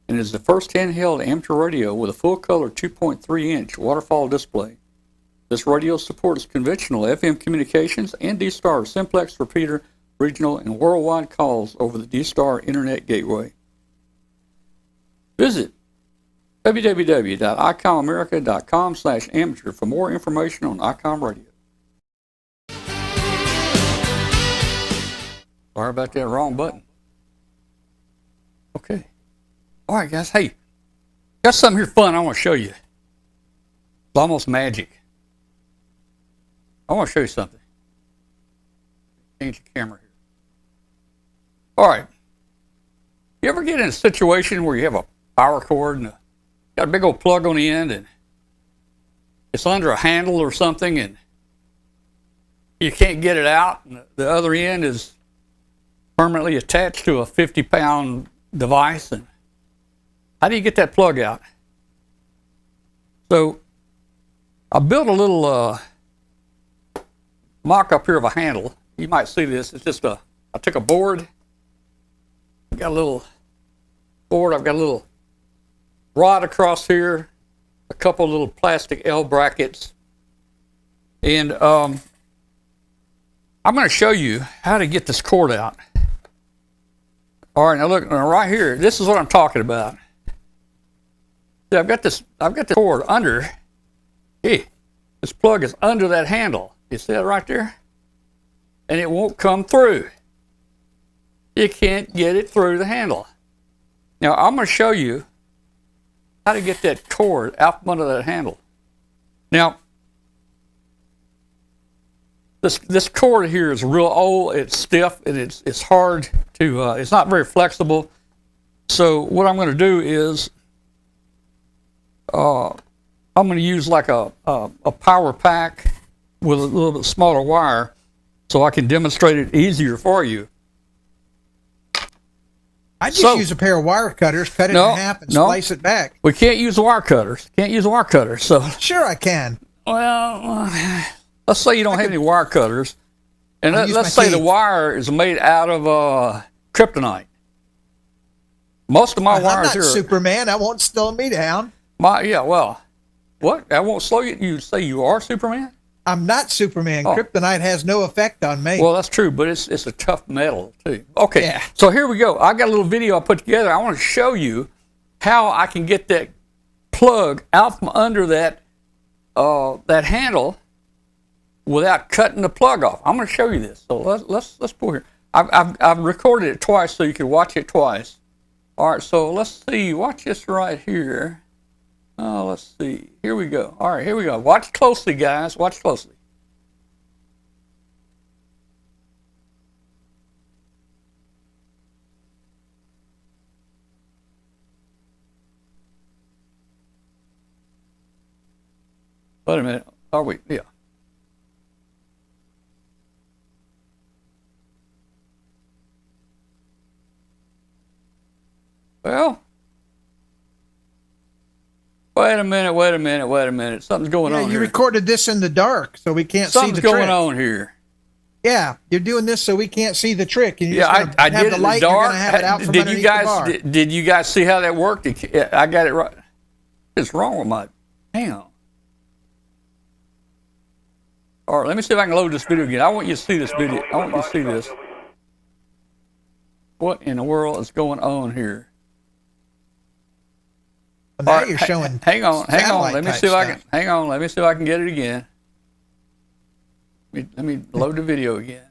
and is the first handheld amateur radio with a full-color 2.3-inch waterfall display. This radio supports conventional FM communications and D-Star simplex repeater, regional, and worldwide calls over the D-Star Internet Gateway. Visit www.icomamerica.com/amateur for more information on Icom Radio. Sorry about that, wrong button. Okay. All right, guys. Hey, got something here fun I want to show you. It's almost magic. I want to show you something. Change the camera here. All right. You ever get in a situation where you have a power cord and got a big old plug on the end and it's under a handle or something and you can't get it out, and the other end is permanently attached to a 50-pound device, and how do you get that plug out? So I built a little mock up here of a handle. You might see this. It's just I took a board, got a little board, I've got a little rod across here, a couple little plastic L brackets, and I'm going to show you how to get this cord out. All right, now look, now right here, this is what I'm talking about. See, I've got the cord under. Hey, this plug is under that handle. You see that right there? And it won't come through. You can't get it through the handle. Now, I'm going to show you how to get that cord out from under that handle. Now, this cord here is real old, it's stiff, and it's hard to, it's not very flexible. So what I'm going to do is, I'm going to use like a power pack with a little bit smaller wire so I can demonstrate it easier for you. I just use a pair of wire cutters, cut it in half, and slice it back. We can't use wire cutters. Can't use wire cutters. So sure I can. Well, let's say you don't have any wire cutters, and let's say the wire is made out of kryptonite. Most of my wires here. I'm not Superman. That won't slow me down. Well, what? That won't slow you? You say you are Superman? I'm not Superman. Oh. Kryptonite has no effect on me. Well, that's true, but it's a tough metal too. Okay, yeah. So here we go. I got a little video I put together. I want to show you how I can get that plug out from under that that handle without cutting the plug off. I'm going to show you this. So let's pull here. I've recorded it twice so you can watch it twice. All right, so let's see. Watch this right here. Let's see. Here we go. All right, here we go. Watch closely, guys. Watch closely. Wait a minute. Are we? Yeah. Well, wait a minute. Something's going on here. You recorded this in the dark, so we can't see the trick. Something's going on here. Yeah, you're doing this so we can't see the trick. And I did it in the dark. Did you guys see how that worked? I got it right. What's wrong with my? Hang on. All right, let me see if I can load this video again. I want you to see this video. I want you to see this. What in the world is going on here? Well, now you're showing. Hang on. Let me see if I can. Hang on. Let me see if I can get it again. Let me load the video again.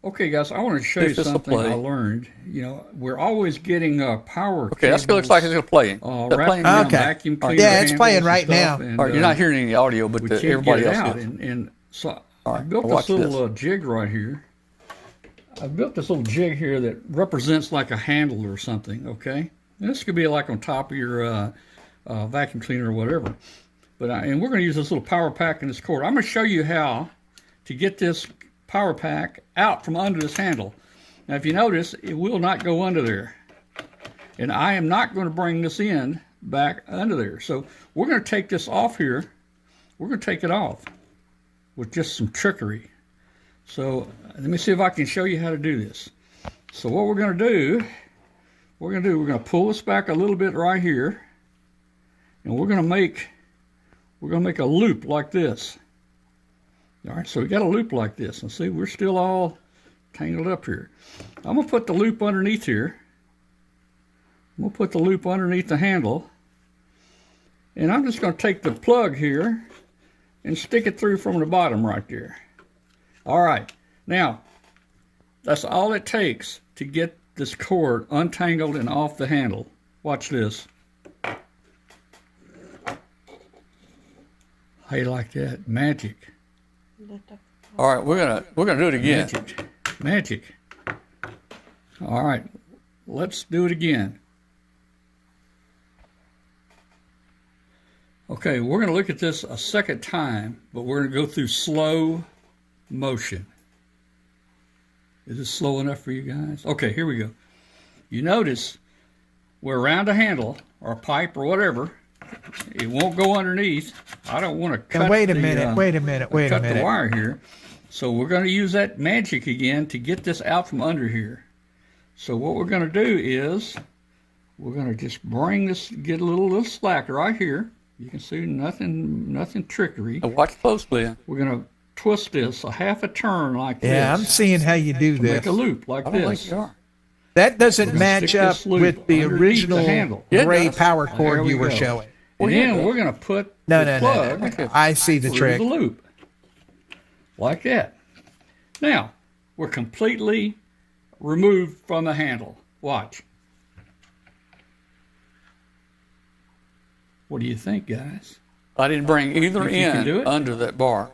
Okay, guys, I want to show you something I learned. You know, we're always getting power. Okay, that looks like it's going to play. Vacuum cleaner. Yeah, it's playing right now. And, you're not hearing any audio, but everybody else is. And so I built this little jig right here. I built this little jig here that represents like a handle or something. Okay, and this could be like on top of your vacuum cleaner or whatever. But and we're going to use this little power pack and this cord. I'm going to show you how to get this power pack out from under this handle. Now, if you notice, it will not go under there. And I am not going to bring this end back under there. So we're going to take this off here. We're going to take it off with just some trickery. So let me see if I can show you how to do this. So what we're going to do, we're going to pull this back a little bit right here. And we're going to make a loop like this. All right, so we got a loop like this. And see, we're still all tangled up here. I'm going to put the loop underneath here. I'm going to put the loop underneath the handle. And I'm just going to take the plug here and stick it through from the bottom right there. All right, now, that's all it takes to get this cord untangled and off the handle. Watch this. How you like that? Magic. All right, we're gonna do it again. Magic. All right, let's do it again. Okay, we're going to look at this a second time, but we're going to go through slow motion. Is this slow enough for you guys? Okay, here we go. You notice we're around a handle or a pipe or whatever. It won't go underneath. I don't want to cut. Now, wait a minute. Cut the wire here. So we're going to use that magic again to get this out from under here. So what we're going to do is we're going to just bring this, get a little slack right here. You can see nothing trickery. Now watch closely. We're going to twist this a half a turn like this. Yeah, I'm seeing how you do this. Make a loop like I don't this. think you are. That doesn't match up with the original gray power cord you were showing. And then we're going to put the plug No. I see the through trick. the loop. Like that. Now, we're completely removed from the handle. Watch. What do you think, guys? I didn't bring either Think you can do end it? under that bar.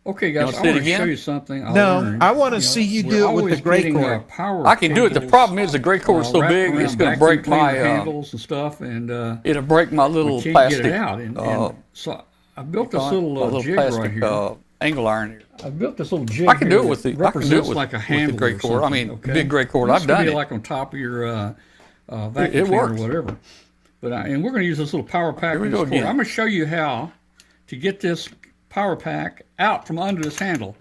Okay, guys, I see it want to again? show you something. I want to see you do it with the gray cord. I can do it. The problem is the gray cord is so big, it's going to break my handles and stuff, and it'll break my little we can't plastic. get it out. And so I built this little jig plastic right here. angle iron here. I built this little jig. I can do here it with that the. I can do it represents with, like a with handle the gray or cord. I something, mean, okay? big gray cord. This I've could done be it. like on top of your vacuum It cleaner works. or whatever. But and we're going to use this little power pack. Here we in go this cord. again. I'm going to show you how to get this power pack out from under this handle.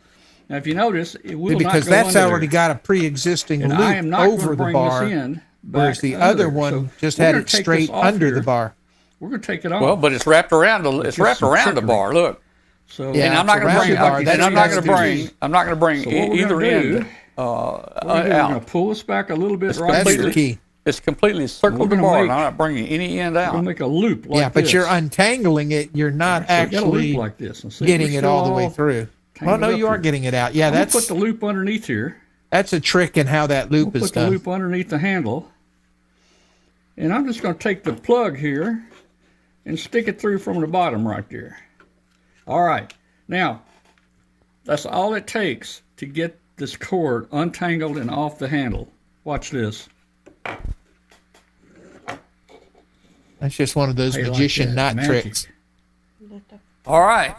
Now, if you notice, it will Because not go that's under already there. got a pre-existing And I am loop not going over to the bring bar, this in whereas back the under other there. one So just we're had gonna it take straight this off under here. the bar. We're going to take it off. Well, but it's wrapped around the. It's just wrapped some around the trickery. bar. Look. So Yeah, And I'm not it's going to around bring. the bar. And That's I'm not what going to it's bring. I'm not going to bring So what we're either gonna end do, we're going to out. pull this back a little bit right That's here. the key. It's completely circled We're the gonna bar. make- And I'm not bringing any end We're out. going to make a loop like Yeah, but this. you're untangling it. You're not So we got a loop actually like this. And see, getting we're it all still the way through. Well, tangled no, up you are here. getting it out. Yeah, I'm gonna that's put the loop underneath here. that's a trick in how that loop We'll is put the done. loop underneath the handle. And I'm just going to take the plug here and stick it through from the bottom right there. All right. Now, that's all it takes to get this cord untangled and off the handle. Watch this. That's just one of those How you like magician that? knot Magic. tricks. All right.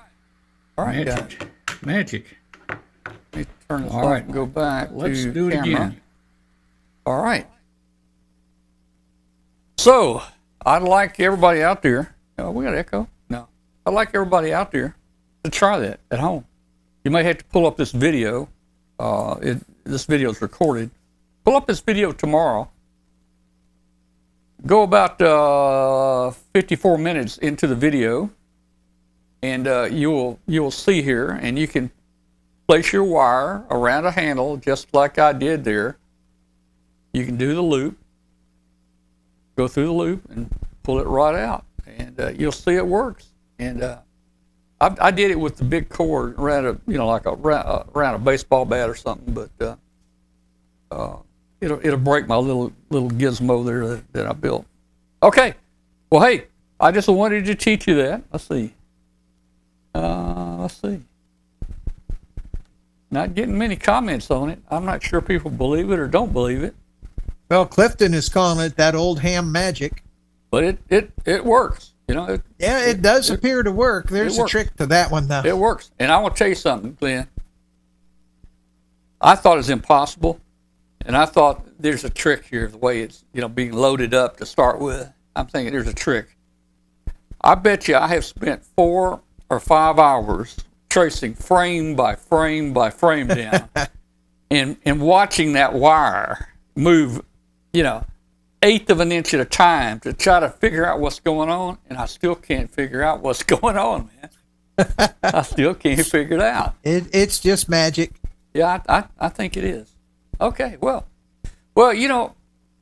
All right, guys. Magic. Magic. Let me turn this All off right. and go back Let's to do it camera. again. All right. So, I'd like everybody out there. Oh, we got echo? No. I'd like everybody out there to try that at home. You may have to pull up this video. This video is recorded. Pull up this video tomorrow. Go about 54 minutes into the video, and you'll see here, and you can place your wire around a handle just like I did there. You can do the loop, go through the loop, and pull it right out, and you'll see it works. And I did it with the big cord around around a baseball bat or something, but it'll break my little gizmo there that I built. Okay, well, hey, I just wanted to teach you that. Let's see. Not getting many comments on it. I'm not sure people believe it or don't believe it, Well, Clifton is calling it that old ham magic. but it works. You know, Yeah, it does appear to work. There's it a works. trick to that one, though. it works. And I want to tell you something, Glenn. I thought it was impossible, and I thought there's a trick here, the way it's being loaded up to start with. I'm thinking there's a trick. I bet you I have spent 4 or 5 hours tracing frame by frame by frame down, and watching that wire move, eighth of an inch at a time to try to figure out what's going on, and I still can't figure out what's going on, man. I still can't figure it out. It's just magic. Yeah, I think it is. Okay, well,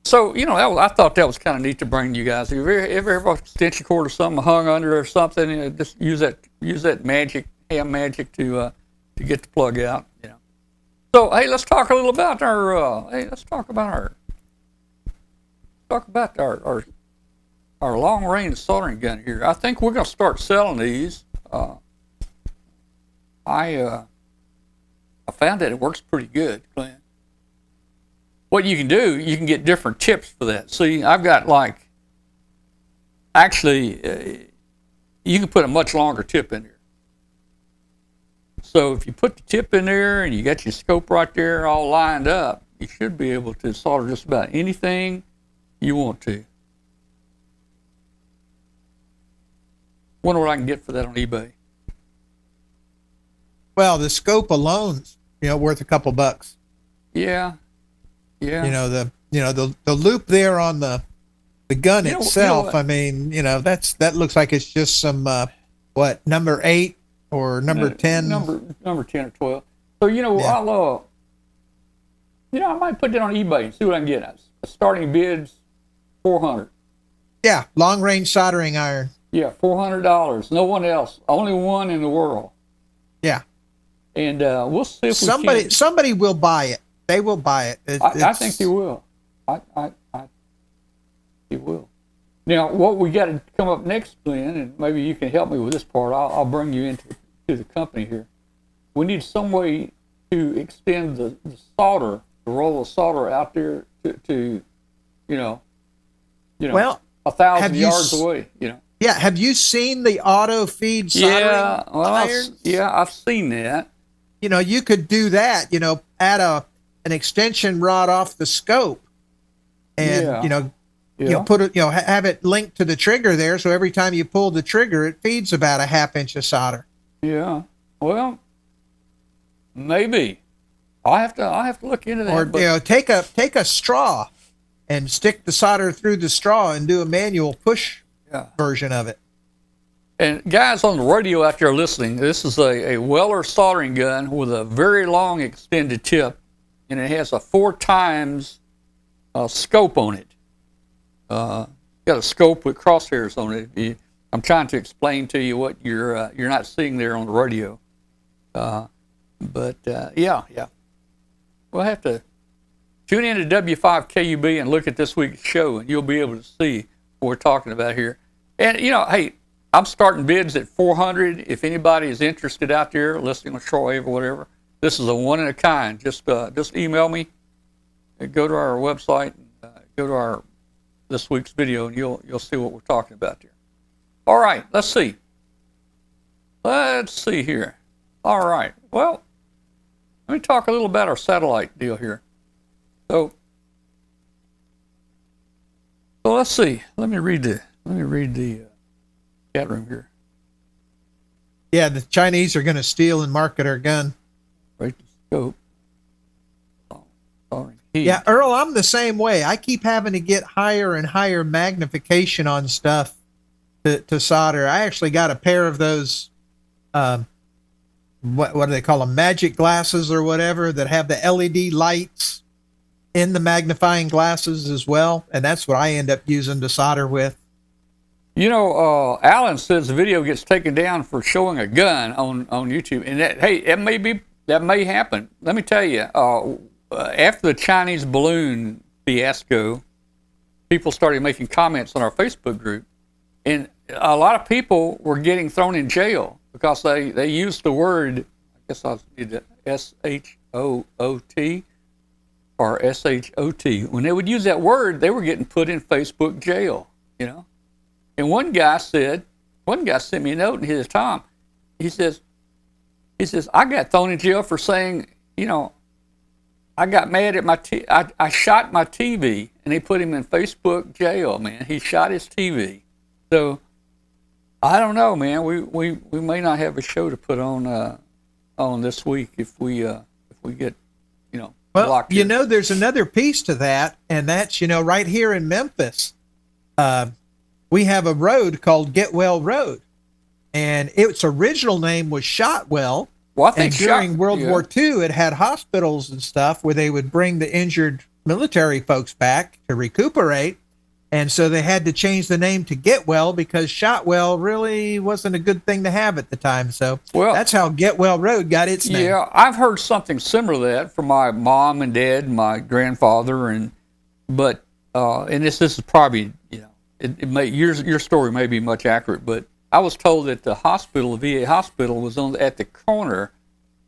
so I thought that was kind of neat to bring to you guys. If you ever have an extension cord or something hung under or something, just use that magic, ham magic to get the plug out. So hey, let's talk a little about our long range soldering gun here. I think we're going to start selling these. I found that it works pretty good, Glenn. What you can do, you can get different tips for that. See, I've got you can put a much longer tip in there. So if you put the tip in there and you got your scope right there all lined up, you should be able to solder just about anything you want to. Wonder what I can get for that on eBay. Well, the scope alone's worth a couple bucks. Yeah. The loop there on the gun itself. I mean, that looks like it's just some number 8 or number 10. Number 10 or 12. So I might put that on eBay and see what I can get. Starting bids $400. Yeah, long range soldering iron. Yeah, $400. No one else. Only one in the world. Yeah. And we'll see if somebody will buy it. They will buy it. I think they will. They will. Now, what we got to come up next, Glenn, and maybe you can help me with this part. I'll bring you into the company here. We need some way to extend the solder, the roll of solder out there to 1,000 yards away. Yeah. Have you seen the auto feed soldering irons? I've seen that. You could do that. Add an extension rod off the scope, and put it, have it linked to the trigger there. So every time you pull the trigger, it feeds about a 1/2 inch of solder. Yeah. Well, maybe I'll have to look into that. Or take a straw and stick the solder through the straw and do a manual push version of it. And guys on the radio out there listening, this is a Weller soldering gun with a very long extended tip, and it has a 4 times scope on it. Got a scope with crosshairs on it. I'm trying to explain to you what you're not seeing there on the radio. But we'll have to tune in to W5KUB and look at this week's show, and you'll be able to see what we're talking about here. And hey, I'm starting bids at $400. If anybody is interested out there listening with shortwave or whatever, this is a one in a kind. Just email me, go to our website, go to our this week's video, and you'll see what we're talking about there. All right, let's see. Let's see here. All right. Well, let me talk a little about our satellite deal here. So let's see. Let me read the chat room here. Yeah, the Chinese are going to steal and market our gun. Right, the scope. Yeah, Earl, I'm the same way. I keep having to get higher and higher magnification on stuff to solder. I actually got a pair of those, what do they call them, magic glasses or whatever, that have the LED lights in the magnifying glasses as well, and that's what I end up using to solder with. Alan says the video gets taken down for showing a gun on YouTube, and that may happen. Let me tell you, after the Chinese balloon fiasco, people started making comments on our Facebook group, and a lot of people were getting thrown in jail because they used the word, I guess I'll need the SHOOT or SHOT. When they would use that word, they were getting put in Facebook jail, And one guy sent me a note, and he says, Tom, he says, I got thrown in jail for saying, I got mad at I shot my TV, and they put him in Facebook jail, man. He shot his TV. So, I don't know, man. We may not have a show to put on this week if we get, Well, blocked here. there's another piece to that, and that's, right here in Memphis, we have a road called Getwell Road, and its original name was Shotwell. Well, I think and during World War II, it had hospitals and stuff where they would bring the injured military folks back to recuperate. And so they had to change the name to Getwell because Shotwell really wasn't a good thing to have at the time. So that's how Getwell Road got its name. Yeah, I've heard something similar to that from my mom and dad and my grandfather, and this is probably, it may your story may be much accurate, but I was told that the hospital, the VA hospital, was at the corner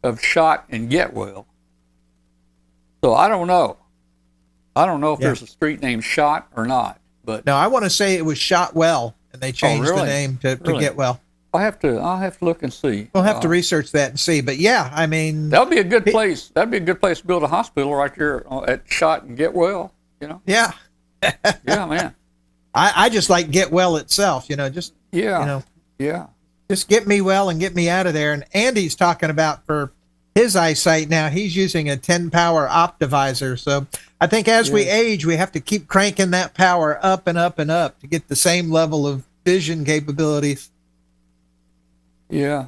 of Shot and Getwell. So I don't know. I don't know if there's a street named Shot or not. But no, I want to say it was Shotwell, and they changed the name to Getwell. I'll have to look and see. We'll have to research that and see. But yeah, I mean, that would be a good place. That'd be a good place to build a hospital right there at Shot and Getwell. Yeah. Yeah, man. I just like Getwell itself. Just just get me well and get me out of there. And Andy's talking about for his eyesight now, he's using a 10-power optivisor. So I think as we age, we have to keep cranking that power up and up and up to get the same level of vision capabilities. Yeah.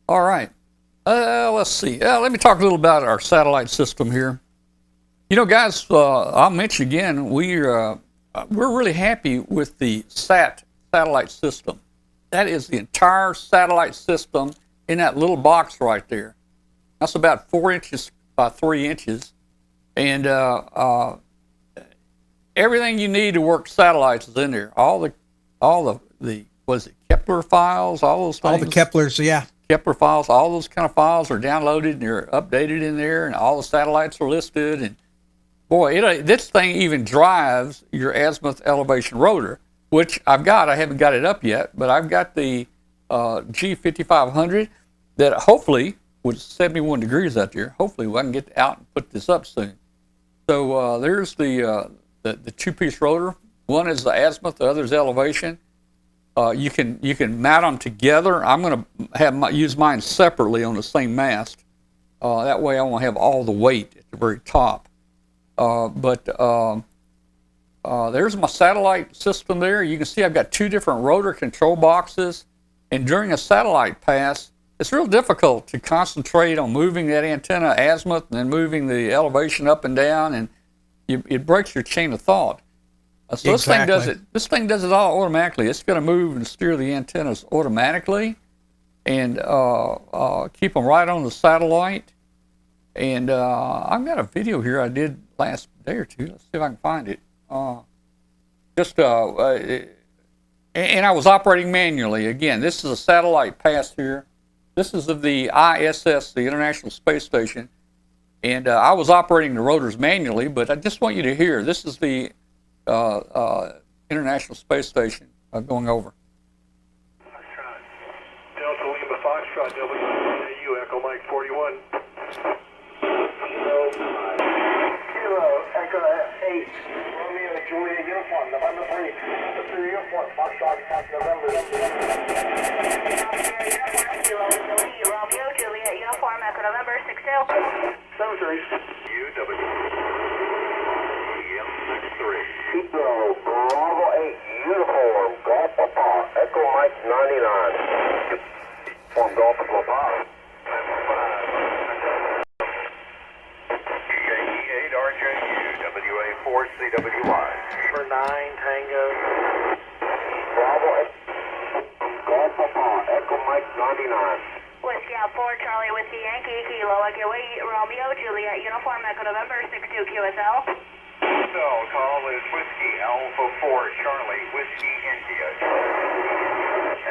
All right. Let's see. Let me talk a little about our satellite system here. Guys, I'll mention again, we're really happy with the satellite system. That is the entire satellite system in that little box right there. That's about 4 inches by 3 inches, and everything you need to work satellites is in there. All the what is it, Kepler files, all those things. All the Keplers, yeah. Kepler files, all those kind of files are downloaded and they're updated in there, and all the satellites are listed. And boy, this thing even drives your azimuth elevation rotor, which I've got. I haven't got it up yet, but I've got the G5500 that hopefully, with 71 degrees out there, hopefully I can get out and put this up soon. So there's the two-piece rotor. One is the azimuth, the other is elevation. You can mount them together. I'm going to use mine separately on the same mast. That way I won't have all the weight at the very top. But there's my satellite system there. You can see I've got two different rotor control boxes. And during a satellite pass, it's real difficult to concentrate on moving that antenna azimuth and then moving the elevation up and down, and it breaks your chain of thought. So Exactly. This thing does it all automatically. It's going to move and steer the antennas automatically, and keep them right on the satellite. And I've got a video here I did last day or two. Let's see if I can find it. And I was operating manually. Again, this is a satellite pass here. This is of the ISS, the International Space Station. And I was operating the rotors manually, but I just want you to hear. This is the International Space Station going over. Delta Lima Foxtrot, WU, Echo Mike 41. Kilo, Echo 8, Romeo, Juliet uniform, November 3, November uniform, Foxtrot, November. Kilo, Romeo, Juliet uniform, Echo November 62. Cemetery. UW. EM63. Kilo, Bravo 8, uniform, Golf Papa, Echo Mike 99. Form Golf Papa. EA8 RJU, WA4 CWY. For 9 Tango. Bravo 8, Golf Papa, Echo Mike 99. Whiskey out 4, Charlie, Whiskey Yankee, Kilo, Echo 8, Romeo, Juliet uniform, Echo November 62 QSL. So, call is Whiskey Alpha 4, Charlie, Whiskey India.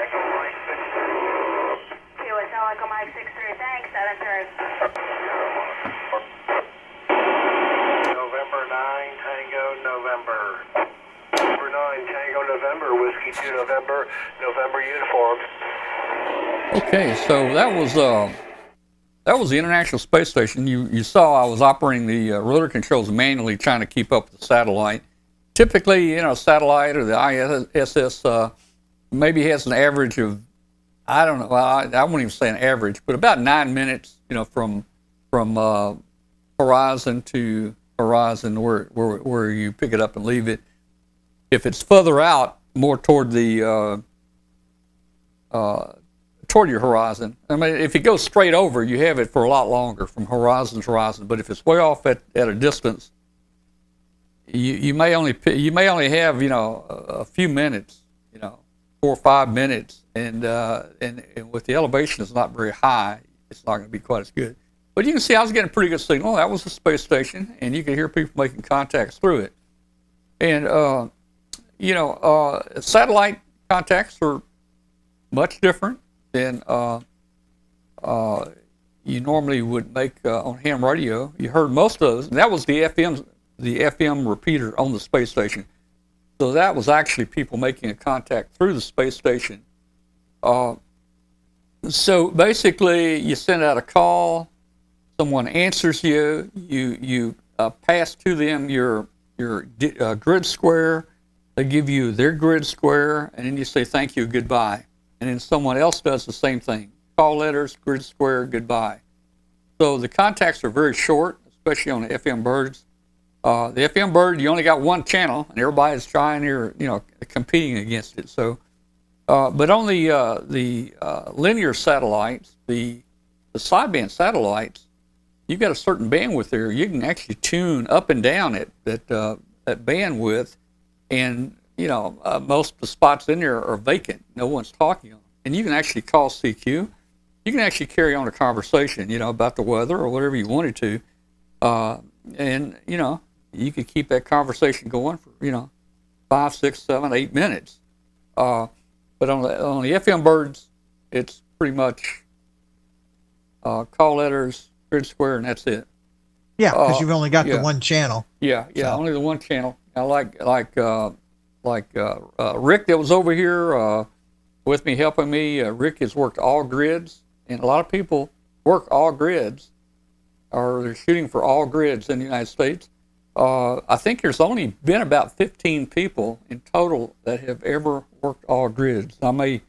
Echo Mike 63. QSL, Echo Mike 63, thanks, that in turn. November 9, Tango, November. November 9, Tango, November, Whiskey 2, November, November uniform. Okay, so that was that was the International Space Station. You saw I was operating the rotor controls manually, trying to keep up with the satellite. Typically, satellite or the ISS maybe has an average of, I don't know, I won't even say an average, but about 9 minutes, from horizon to horizon, where you pick it up and leave it. If it's further out, more toward the toward your horizon. I mean, if it goes straight over, you have it for a lot longer from horizon to horizon. But if it's way off at a distance, you may only have a few minutes, 4 or 5 minutes, and with the elevation is not very high, it's not going to be quite as good. But you can see I was getting a pretty good signal. That was the space station, and you could hear people making contacts through it. And satellite contacts are much different than you normally would make on ham radio. You heard most of those, and that was the FM repeater on the space station. So that was actually people making a contact through the space station. So basically, you send out a call, someone answers you, you pass to them your grid square. They give you their grid square, and then you say thank you, goodbye. And then someone else does the same thing. Call letters, grid square, goodbye. So the contacts are very short, especially on the FM birds. The FM bird, you only got one channel, and everybody's trying here, competing against it. So, but on the linear satellites, the sideband satellites, you've got a certain bandwidth there. You can actually tune up and down at bandwidth, and most of the spots in there are vacant. No one's talking on them. And you can actually call CQ. You can actually carry on a conversation, about the weather or whatever you wanted to. And you could keep that conversation going for, 5, 6, 7, 8 minutes. But on the FM birds, it's pretty much call letters, grid square, and that's it. Yeah, because you've only got the one channel. Yeah, only the one channel. I like Rick that was over here with me, helping me. Rick has worked all grids, and a lot of people work all grids, or they're shooting for all grids in the United States. I think there's only been about 15 people in total that have ever worked all grids. I may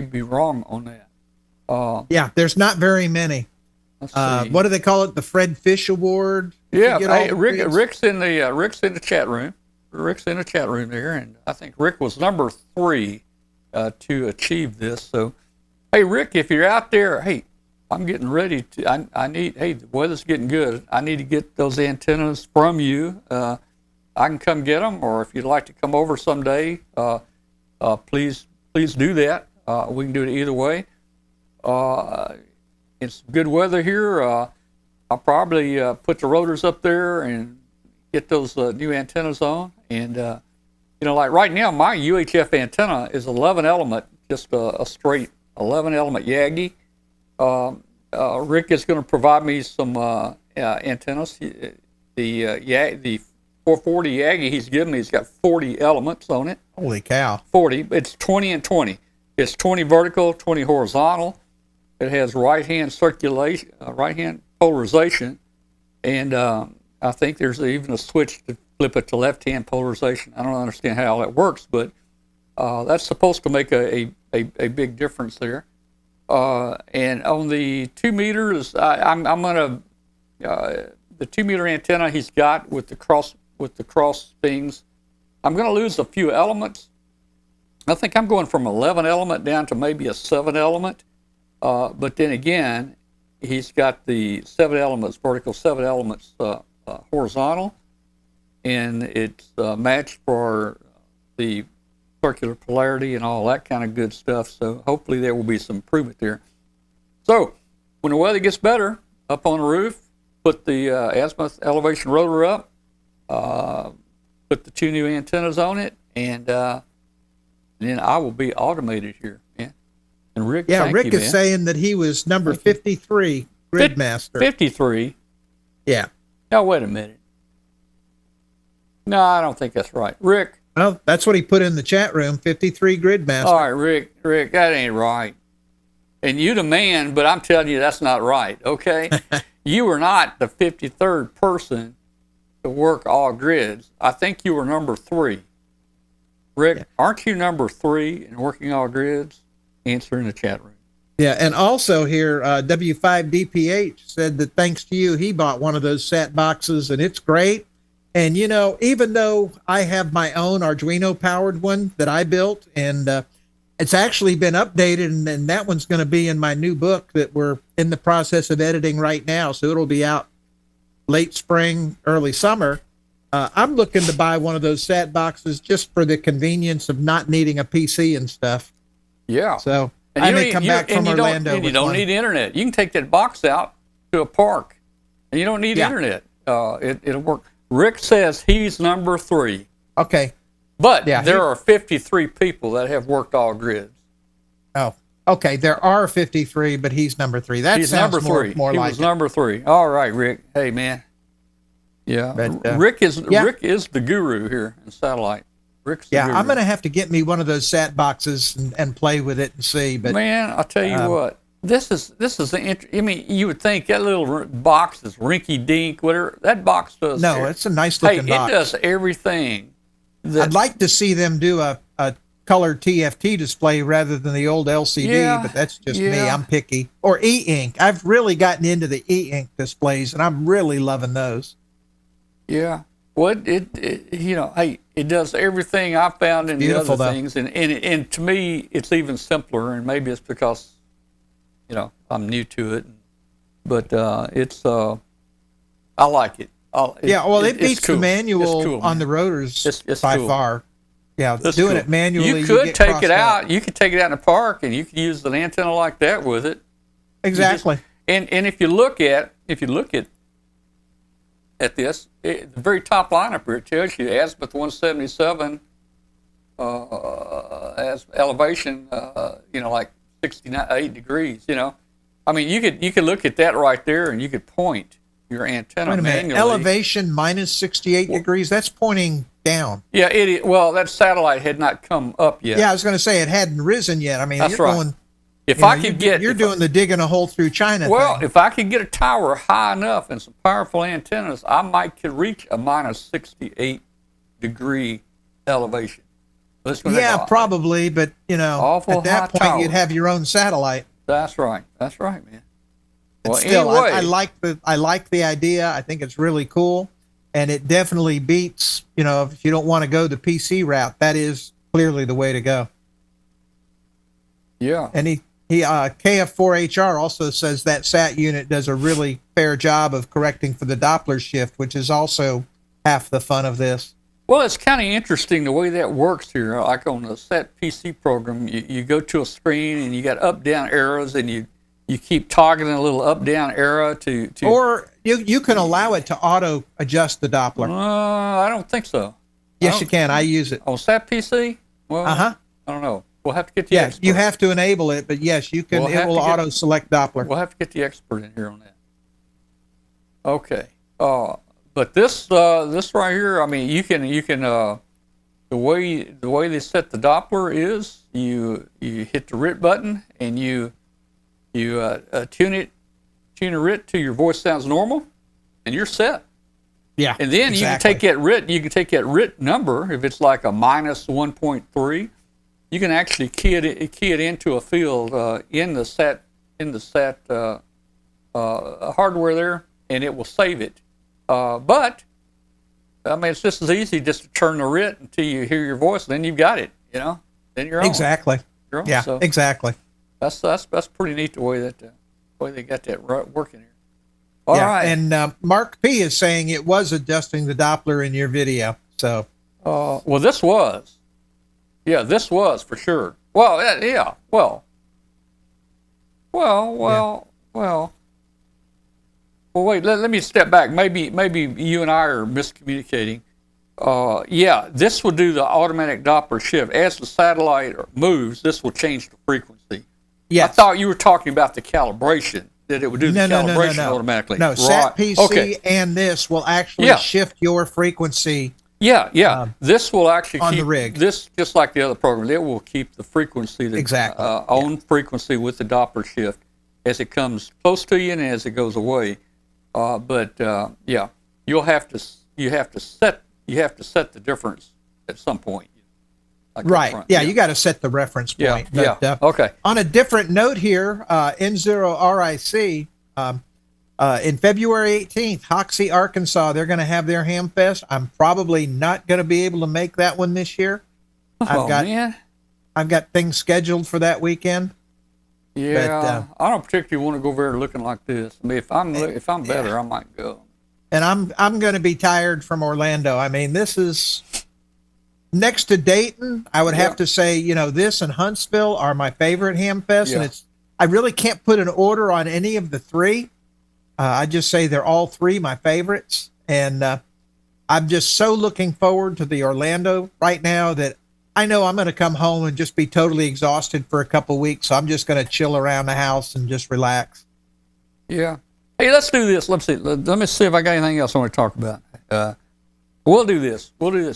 be wrong on that. Yeah, there's not very many. What do they call it? The Fred Fish Award? Yeah, hey, Rick's in the chat room. Rick's in the chat room there, and I think Rick was number 3 to achieve this. So, hey, Rick, if you're out there, hey, I'm getting ready to. The weather's getting good. I need to get those antennas from you. I can come get them, or if you'd like to come over someday, please do that. We can do it either way. It's good weather here. I'll probably put the rotors up there and get those new antennas on. And like right now, my UHF antenna is 11 element, just a straight 11 element Yagi. Rick is going to provide me some antennas. The 440 Yagi he's given me has got 40 elements on it. Holy cow! 40. It's 20 and 20. It's 20 vertical, 20 horizontal. It has right-hand circulation, right-hand polarization, and I think there's even a switch to flip it to left-hand polarization. I don't understand how that works, but that's supposed to make a big difference there. And on the 2 meters, I'm gonna the 2 meter antenna he's got with the cross things. I'm gonna lose a few elements. I think I'm going from 11 element down to maybe a 7 element. But then again, he's got the 7 elements vertical, 7 elements horizontal, and it's matched for the circular polarity and all that kind of good stuff. So hopefully there will be some improvement there. So when the weather gets better, up on the roof, put the azimuth elevation rotor up, put the 2 new antennas on it, and then I will be automated here, man. And Rick, Rick you, is saying that he was number 53 Gridmaster. 53? Yeah. Now, wait a minute. No, I don't think that's right. Rick. Well, that's what he put in the chat room, 53 Gridmaster. All right, Rick, that ain't right. And you the man, but I'm telling you that's not right, okay? You were not the 53rd person to work all grids. I think you were number 3. Rick, aren't you number 3 in working all grids? Answer in the chat room. Yeah, and also here, W5DPH said that thanks to you, he bought one of those sat boxes, and it's great. And, you know, even though I have my own Arduino-powered one that I built, and it's actually been updated, and that one's going to be in my new book that we're in the process of editing right now, so it'll be out late spring, early summer. I'm looking to buy one of those sat boxes just for the convenience of not needing a PC and stuff. Yeah. So and I may come back from Orlando. You don't need internet. You can take that box out to a park, and you don't need internet. It'll work. Rick says he's number 3. Okay. But there are 53 people that have worked all grids. Oh, okay. There are 53, but he's number 3. That He's sounds number 3. more He like was number 3. All right, Rick. Hey, man. Yeah. But, Rick is the guru here in satellite. Rick's the guru. I'm going to have to get me one of those sat boxes and play with it and see. But man, I'll tell you what. This is I mean, you would think that little box is rinky dink, whatever. That box does. No, it's a nice looking box. It does everything. I'd like to see them do a color TFT display rather than the old LCD, but that's just me. I'm picky. Or e-ink. I've really gotten into the e-ink displays, and I'm really loving those. Yeah. Well, it does everything I found in the other things, and to me, it's even simpler. And maybe it's because, I'm new to it, but I like it. It beats cool. the manual cool, on the rotors it's by cool. far. Yeah, That's doing cool. it manually. You could take it out. You could take it out in the park, and you could use an antenna like that with it. Exactly. And if you look at this, the very top line up here, it tells you azimuth 177 as elevation, like 68 degrees. I mean, you could look at that right there, and you could point your antenna manually. Elevation minus 68 degrees. That's pointing down. Yeah, well, that satellite had not come up yet. Yeah, I was going to say it hadn't risen yet. I mean, that's you're right. going. You're doing the digging a hole through China. Well, thing. if I could get a tower high enough and some powerful antennas, I could reach a minus 68 degree elevation. Yeah, probably, but at that point tower. You'd have your own satellite. That's right, man. Well, still, anyway, I like the idea. I think it's really cool, and it definitely beats. If you don't want to go the PC route, that is clearly the way to go. Yeah, and he KF4HR also says that SAT unit does a really fair job of correcting for the Doppler shift, which is also half the fun of this. Well, it's kind of interesting the way that works here. Like on the SAT PC program, you go to a screen and you got up-down arrows, and you keep toggling a little up-down arrow to. Or you can allow it to auto adjust the Doppler. I don't think so. Yes, you can. I use it on SAT PC. Well, I don't know. We'll have to get the expert. You have to enable it, but yes, you can. It will auto select Doppler. We'll have to get the expert in here on that. Okay. But this right here, I mean, you can the way they set the Doppler is you hit the RIT button and you tune a RIT till your voice sounds normal, and you're set. Yeah. And then you can take that RIT number, if it's like a minus 1.3, you can actually key it into a field in the SAT hardware there, and it will save it. But I mean, it's just as easy just to turn the RIT until you hear your voice, and then you've got it. Then you're on. Exactly. You're on. Yeah. So exactly. That's pretty neat the way they got that working here. All right. And Mark P is saying it was adjusting the Doppler in your video. So. Well, this was. Yeah, this was for sure. Well, yeah. Well. Well, wait. Let me step back. Maybe you and I are miscommunicating. This will do the automatic Doppler shift as the satellite moves. This will change the frequency. Yeah. I thought you were talking about the calibration, that it would do the calibration automatically. No, SAT PC and this will actually shift your frequency Yeah. This will actually on keep the rig. this, just like the other program. It will keep the frequency, Exactly. on frequency with the Doppler shift as it comes close to you and as it goes away. But you have to set the difference at some point. Like up Right. front. Yeah, you got to set the reference point. Yeah. But, Okay. On a different note here, N0RIC, in February 18th, Hoxie, Arkansas, they're going to have their ham fest. I'm probably not going to be able to make that one this year. Man. I've got things scheduled for that weekend. Yeah. I don't particularly want to go over there looking like this. I mean, if I'm better, I might go. And I'm going to be tired from Orlando. I mean, this is next to Dayton. I would have to say, this and Huntsville are my favorite ham fest, and I really can't put an order on any of the three. I just say they're all three my favorites, and I'm just so looking forward to the Orlando right now that I know I'm going to come home and just be totally exhausted for a couple weeks. So I'm just going to chill around the house and just relax. Yeah. Hey, let's do this. Let me see if I got anything else I want to talk about. We'll do this.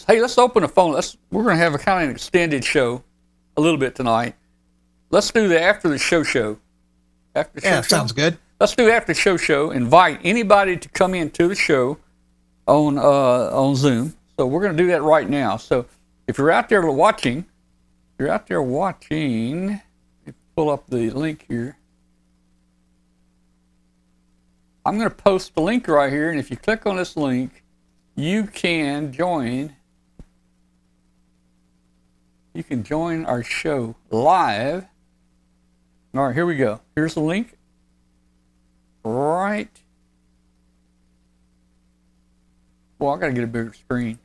Hey, let's open the phone. We're going to have a kind of an extended show a little bit tonight. Let's do the after the show. After the show. Sounds good. Let's do after the show. Invite anybody to come into the show on Zoom. So we're going to do that right now. So if you're out there watching, let me pull up the link here. I'm going to post the link right here, and if you click on this link, you can join our show live. All right, here we go. Here's the link. Right. Well, I got to get a bigger screen.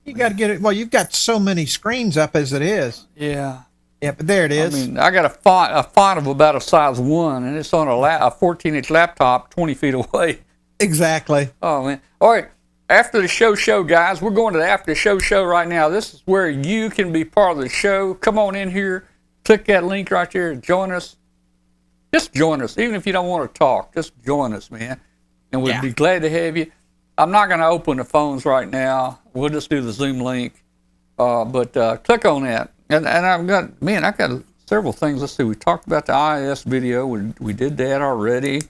You got to get it. Well, you've got so many screens up as it is. Yeah. Yeah, but there it is. I mean, I got a font of about a size 1, and it's on a 14-inch laptop 20 feet away. Exactly. Oh, man. All right. After the show, guys, we're going to the after the show right now. This is where you can be part of the show. Come on in here. Click that link right there. Join us. Just join us. Even if you don't want to talk, just join us, man. And we'd be glad to have you. I'm not going to open the phones right now. We'll just do the Zoom link. But click on that. And I've got several things. Let's see. We talked about the IIS video. We did that already.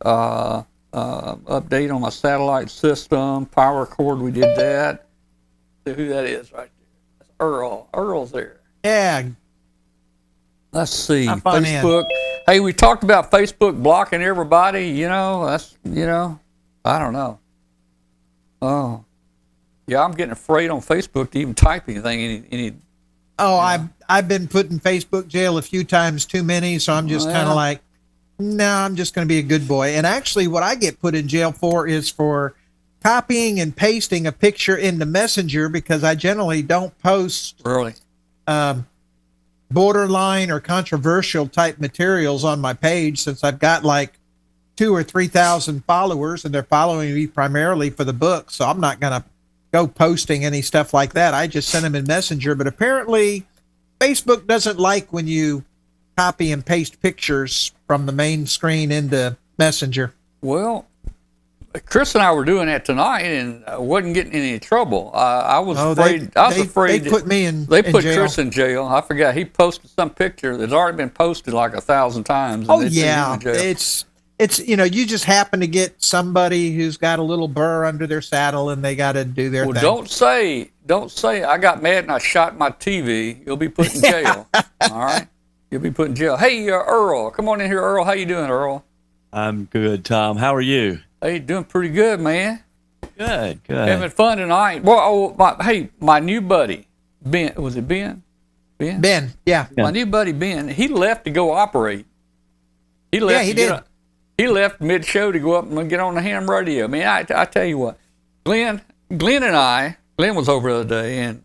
Update on my satellite system. Power cord, we did that. See who that is right there. That's Earl. Earl's there. Yeah. Let's see. I'm Facebook. Hey, we talked about Facebook blocking everybody. I don't know. Oh. Yeah, I'm getting afraid on Facebook to even type anything. I've been put in Facebook jail a few times too many, so I'm just kind of like, no, I'm just going to be a good boy. And actually, what I get put in jail for is for copying and pasting a picture into Messenger, because I generally don't post borderline or controversial type materials on my page, since I've got like 2,000 or 3,000 followers, and they're following me primarily for the book. So I'm not going to go posting any stuff like that. I just send them in Messenger. But apparently, Facebook doesn't like when you copy and paste pictures from the main screen into Messenger. Well, Chris and I were doing that tonight, and wasn't getting any trouble. I was afraid. They put me in. They put jail. Chris in jail. I forgot he posted some picture that's already been posted like 1,000 times. Oh yeah, it's you just happen to get somebody who's got a little burr under their saddle, and they got to do their thing. Don't say I got mad and I shot my TV. You'll be put in jail. All right, you'll be put in jail. Hey, Earl, come on in here, Earl. How you doing, Earl? I'm good, Tom. How are you? Hey, doing pretty good, man. Good. Having fun tonight. Well, my new buddy, Ben. Was it Ben? Ben, yeah. My new buddy, Ben, he left to go operate. He left. Yeah, he did. He left mid-show to go up and get on the ham radio. I mean, I tell you what, Glenn was over the other day, and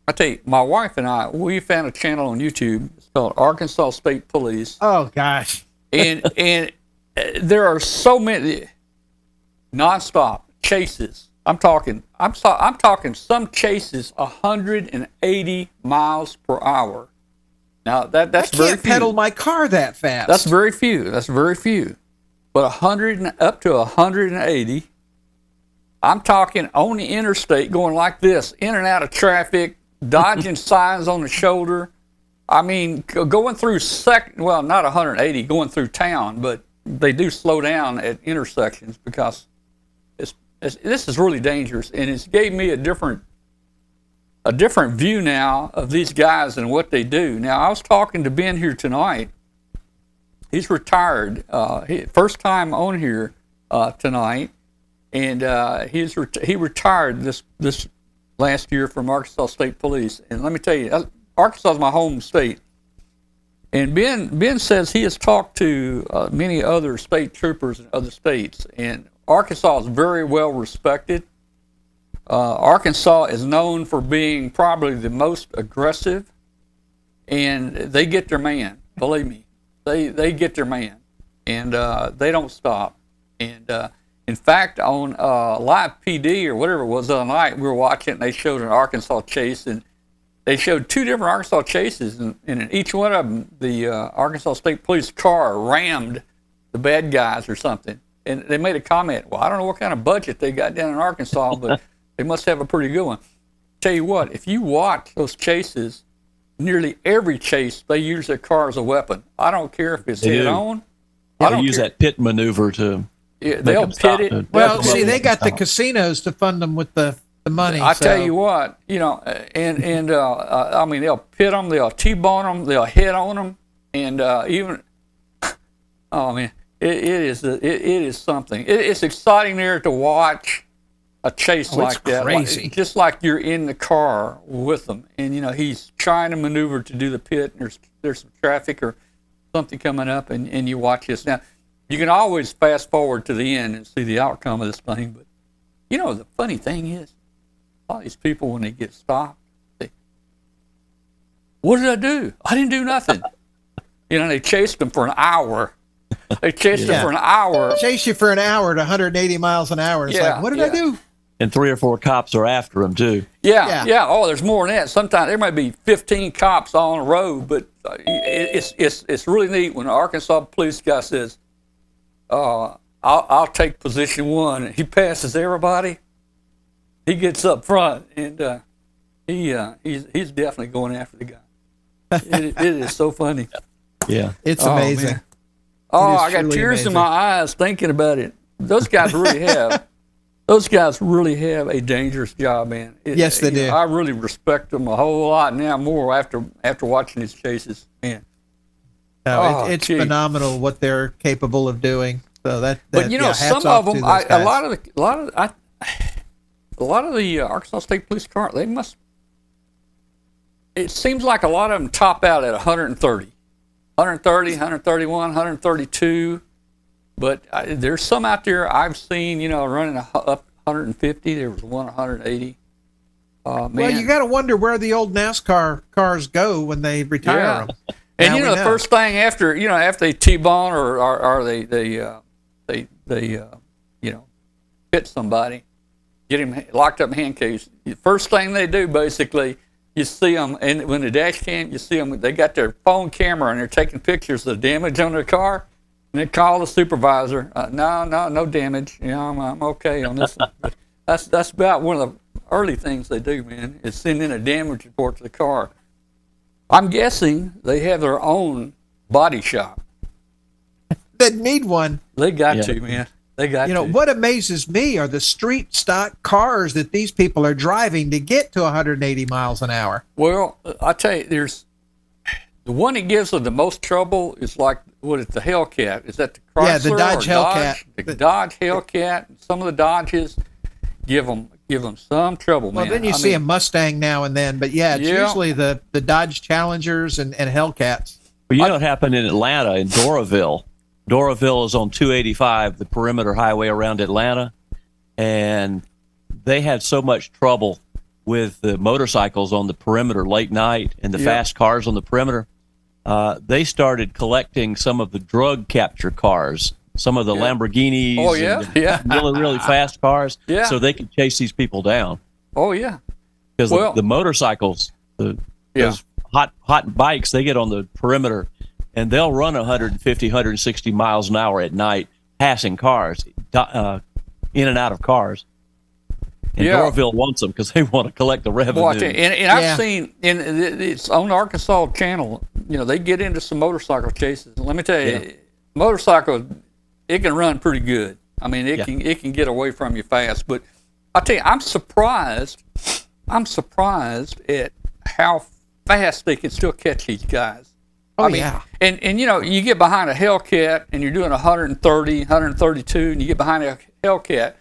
I tell you, my wife and I, we found a channel on YouTube. It's called Arkansas State Police. Oh gosh. And there are so many nonstop chases. I'm talking some chases 180 miles per hour. Now that's very few. I can't pedal my car that fast. That's very few. But up to 180. I'm talking on the interstate going like this, in and out of traffic, dodging signs on the shoulder. I mean, going through well, not 180 going through town, but they do slow down at intersections because this is really dangerous, and it's gave me a different view now of these guys and what they do. Now, I was talking to Ben here tonight. He's retired, first time on here tonight, and he retired this last year from Arkansas State Police. And let me tell you, Arkansas is my home state. And Ben says he has talked to many other state troopers in other states, and Arkansas is very well respected. Arkansas is known for being probably the most aggressive, and they get their man. Believe me, they get their man, and they don't stop. And in fact, on Live PD or whatever it was the other night, we were watching, and they showed an Arkansas chase, and they showed two different Arkansas chases, and in each one of them, the Arkansas State Police car rammed the bad guys or something. And they made a comment, well, I don't know what kind of budget they got down in Arkansas, but they must have a pretty good one. Tell you what, if you watch those chases, nearly every chase, they use their car as a weapon. I don't care if it's head on. They use that pit maneuver to. Yeah, they'll pit it. Well, see, they got the casinos to fund them with the money. I tell you what, I mean, they'll pit them, they'll T-bone them, they'll hit on them, and even, oh man, it is something. It's exciting there to watch a chase like that. Crazy. Just like you're in the car with them, and he's trying to maneuver to do the pit, and there's some traffic or something coming up, and you watch this. Now, you can always fast forward to the end and see the outcome of this thing, but the funny thing is, a lot of these people, when they get stopped, what did I do? I didn't do nothing. They chased them for an hour. They chased them for an hour. Chase you for an hour at 180 miles an hour. It's like, what did I do? And 3 or 4 cops are after them too. Yeah. Oh, there's more than that. Sometimes there might be 15 cops on a road, but it's really neat when the Arkansas police guy says, I'll take position 1. And he passes everybody. He gets up front, and he's definitely going after the guy. It is so funny. Yeah, it's amazing. Man. Oh, I got tears in my eyes thinking about it. Those guys really have. Those guys really have a dangerous job, man. Yes, they do. I really respect them a whole lot now, more after watching these chases, man. No, it's phenomenal what they're capable of doing. So but some of them, a lot of the Arkansas State Police car, they must. It seems like a lot of them top out at 130, 131, 132. But there's some out there I've seen, running up 150. There was one 180. Man. Well, you got to wonder where the old NASCAR cars go when they retire them. And the first thing after they T-bone or they hit somebody, get him locked up in handcuffs. The first thing they do, basically, you see them, and when the dash cam, you see them. They got their phone camera and they're taking pictures of the damage on their car. And they call the supervisor. No damage. I'm okay on this one. But that's about one of the early things they do, man, is send in a damage report to the car. I'm guessing they have their own body shop. They need one. They got to, man. They got to. What amazes me are the street stock cars that these people are driving to get to 180 miles an hour. Well, I tell you, there's the one that gives them the most trouble is the Hellcat. Is that the Chrysler? Yeah, the Dodge Hellcat. The Dodge Hellcat. Some of the Dodges give them some trouble, man. Well, then you see a Mustang now and then, but it's usually the Dodge Challengers and Hellcats. Well, what happened in Atlanta, in Doraville. Doraville is on 285, the perimeter highway around Atlanta, and they had so much trouble with the motorcycles on the perimeter late night and the fast cars on the perimeter. They started collecting some of the drug capture cars, some of the Lamborghinis, really, really fast cars, so they could chase these people down. Oh, yeah. Because the motorcycles, those hot bikes, they get on the perimeter, and they'll run 150, 160 miles an hour at night, passing cars, in and out of cars. And Yeah. Doraville wants them because they want to collect the revenue. Boy, I tell you, and I've Yeah. seen, it's on the Arkansas channel, they get into some motorcycle chases. And let me tell you, Yeah. motorcycle, it can run pretty good. I mean, Yeah. it can get away from you fast. But I tell you, I'm surprised at how fast they can still catch these guys. Oh, I mean, yeah. and you get behind a Hellcat and you're doing 130, 132, and you get behind a Hellcat,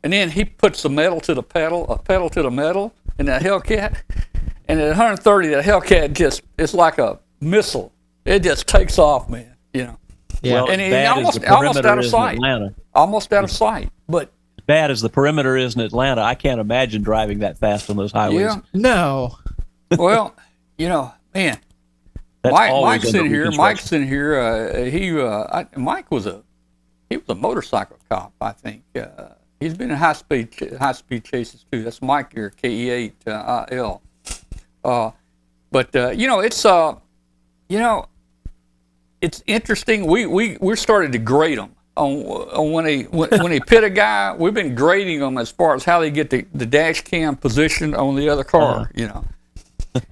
and then he puts the metal to the pedal, a pedal to the metal, in that Hellcat, and at 130, that Hellcat it's like a missile. It just takes off, man. Yeah. Well, And as he bad as almost the out perimeter of is sight. in Atlanta, Almost out of sight. But as bad as the perimeter is in Atlanta, I can't imagine driving that fast on those highways. yeah, No. well, man. That's always Mike's under in here. reconstruction. Mike's in here. Mike was a motorcycle cop, I think. He's been in high speed chases too. That's Mike here, KE8L. But it's interesting. We're starting to grade them on when they pit a guy. We've been grading them as far as how they get the dash cam positioned on the other car.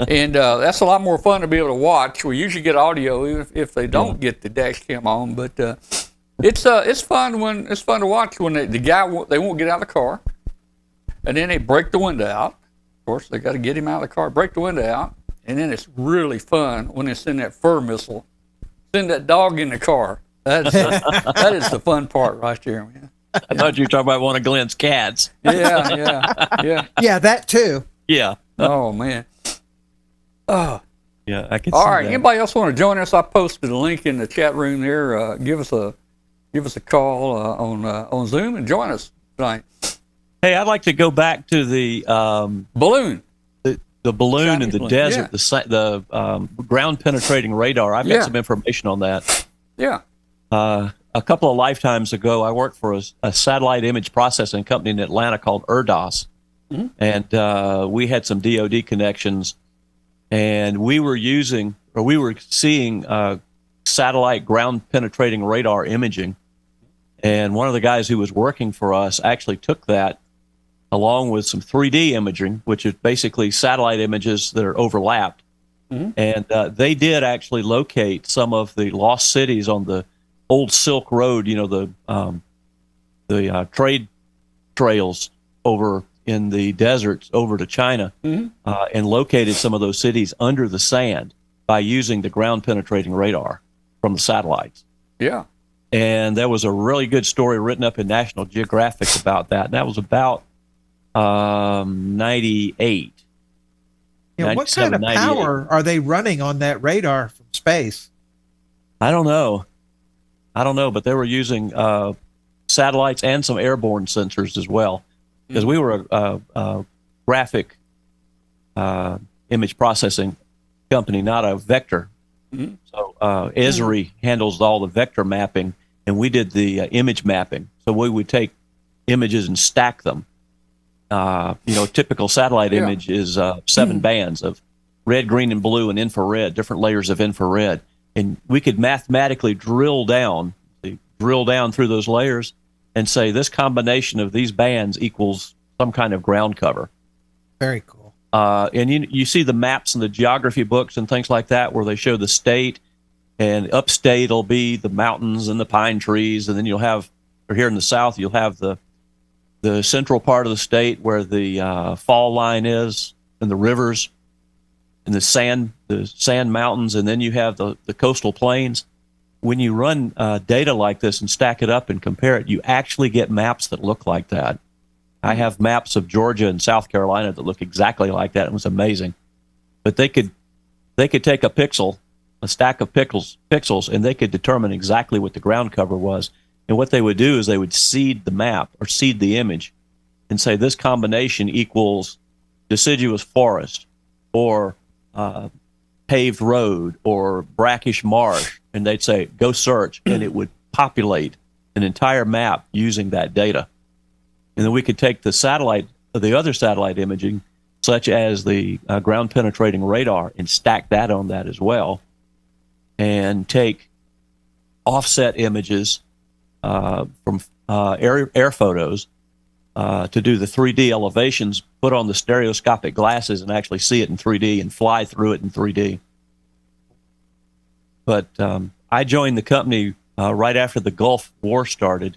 And that's a lot more fun to be able to watch. We usually get audio even if they don't get the dash cam on, but it's fun to watch when the guy they won't get out of the car, and then they break the window out. Of course, they got to get him out of the car, break the window out, and then it's really fun when they send that fur missile, send that dog in the car. That is the fun part right there, man. I thought you were talking about one of Glenn's cats. Yeah. Yeah, that too. Yeah. Oh man. Oh. Yeah, I can All see right. that. Anybody else want to join us? I posted a link in the chat room there. Give us a call on Zoom and join us tonight. Hey, I'd like to go back to the Balloon. the balloon in Chinese the balloon, desert, the ground penetrating radar. I've Yeah. got some information on that. Yeah. A couple of lifetimes ago, I worked for a satellite image processing company in Atlanta called ERDOS, and we had some DoD connections, and we were seeing satellite ground penetrating radar imaging, and one of the guys who was working for us actually took that along with some 3D imaging, which is basically satellite images that are overlapped, and they did actually locate some of the lost cities on the old Silk Road, the trade trails over in the deserts over to China, and located some of those cities under the sand by using the ground penetrating radar from the satellites. Yeah. And there was a really good story written up in National Geographic about that. And that was about 98. Yeah, what kind of 97, 98. power are they running on that radar from space? I don't know, but they were using satellites and some airborne sensors as well, because we were a graphic image processing company, not a vector. So Esri handles all the vector mapping, and we did the image mapping. So we would take images and stack them. Typical satellite image is 7 bands of red, green, and blue, and infrared, different layers of infrared. And we could mathematically drill down through those layers and say this combination of these bands equals some kind of ground cover. Very cool. And you see the maps in the geography books and things like that where they show the state, and upstate will be the mountains and the pine trees, and then you'll have, or here in the south, you'll have the central part of the state where the fall line is, and the rivers, and the sand mountains, and then you have the coastal plains. When you run data like this and stack it up and compare it, you actually get maps that look like that. I have maps of Georgia and South Carolina that look exactly like that. It was amazing. But they could take a pixel, a stack of pixels, and they could determine exactly what the ground cover was. And what they would do is they would seed the map or seed the image and say this combination equals deciduous forest or paved road or brackish marsh. And they'd say, go search, and it would populate an entire map using that data. And then we could take the other satellite imaging, such as the ground penetrating radar, and stack that on that as well, and take offset images from air photos to do the 3D elevations, put on the stereoscopic glasses and actually see it in 3D and fly through it in 3D. But I joined the company right after the Gulf War started.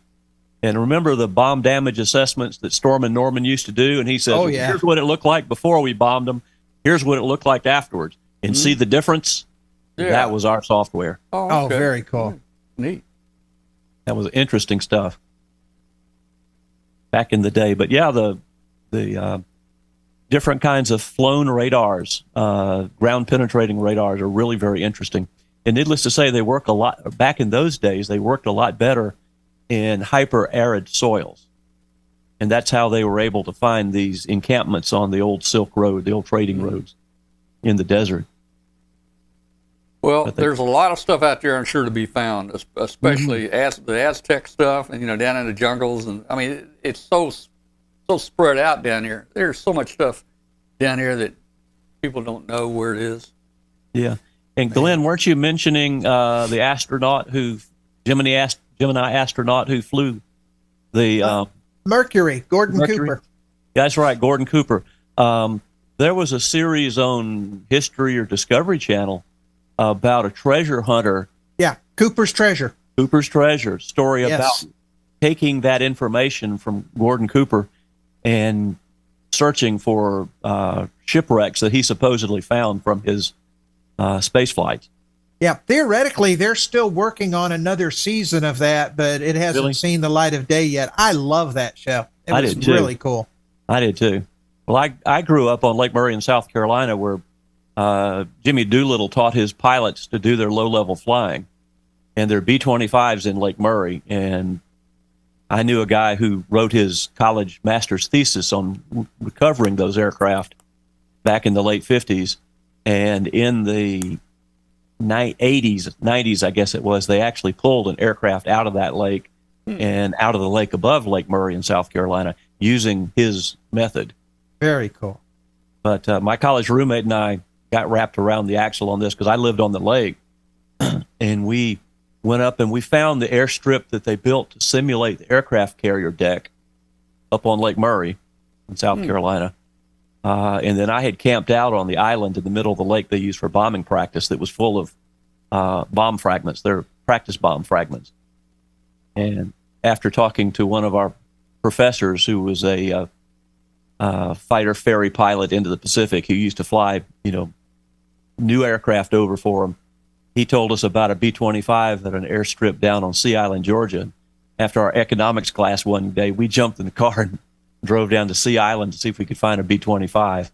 And remember the bomb damage assessments that Storm and Norman used to do? And he said, Oh, yeah. here's what it looked like before we bombed them. Here's what it looked like afterwards. And see the difference? Yeah. That was our software. Oh, okay. very cool. Neat. That was interesting stuff back in the day. But yeah, the different kinds of flown radars, ground penetrating radars, are really very interesting. And needless to say, they work a lot. Back in those days, they worked a lot better in hyper arid soils, and that's how they were able to find these encampments on the old Silk Road, the old trading roads in the desert. Well, there's a lot of stuff out there, I'm sure, to be found, especially the Aztec stuff, and down in the jungles, and I mean, it's so spread out down here. There's so much stuff down here that people don't know where it is. Yeah, and Glenn, weren't you mentioning the astronaut Gemini astronaut who flew the Mercury, Gordon Mercury? Cooper. That's right, Gordon Cooper. There was a series on History or Discovery Channel about a treasure hunter. Yeah, Cooper's Treasure. Cooper's Treasure story Yes. about taking that information from Gordon Cooper and searching for shipwrecks that he supposedly found from his space flights. Yeah, theoretically, they're still working on another season of that, but it hasn't Really? seen the light of day yet. I love that show. It I was did too. really cool. I did too. Well, I grew up on Lake Murray in South Carolina, where Jimmy Doolittle taught his pilots to do their low-level flying, and their B-25s in Lake Murray. And I knew a guy who wrote his college master's thesis on recovering those aircraft back in the late 50s. And in the 90s, I guess it was, they actually pulled an aircraft out of that lake and out of the lake above Lake Murray in South Carolina using his method. Very cool. But my college roommate and I got wrapped around the axle on this because I lived on the lake. And we went up and we found the airstrip that they built to simulate the aircraft carrier deck up on Lake Murray in South Carolina. And then I had camped out on the island in the middle of the lake they used for bombing practice that was full of bomb fragments. They're practice bomb fragments. And after talking to one of our professors who was a fighter ferry pilot into the Pacific who used to fly, new aircraft over for him, he told us about a B-25 at an airstrip down on Sea Island, Georgia. After our economics class one day, we jumped in the car and drove down to Sea Island to see if we could find a B-25,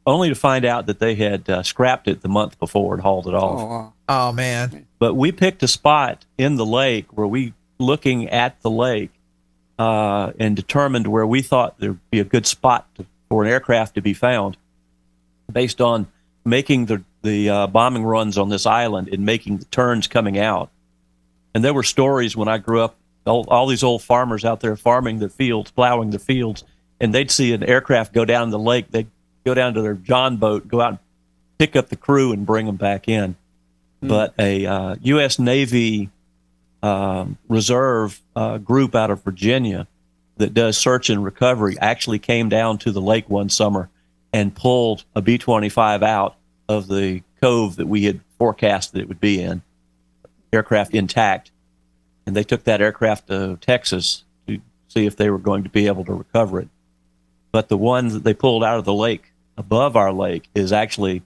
only to find out that they had scrapped it the month before and hauled it off. Oh, wow. Oh, man. But we picked a spot in the lake where we, looking at the lake, and determined where we thought there'd be a good spot for an aircraft to be found based on making the bombing runs on this island and making the turns coming out. And there were stories when I grew up, all these old farmers out there farming the fields, plowing the fields, and they'd see an aircraft go down the lake. They'd go down to their John boat, go out and pick up the crew and bring them back in. But a U.S. Navy reserve group out of Virginia that does search and recovery actually came down to the lake one summer and pulled a B-25 out of the cove that we had forecast that it would be in, aircraft intact. And they took that aircraft to Texas to see if they were going to be able to recover it. But the one that they pulled out of the lake above our lake is actually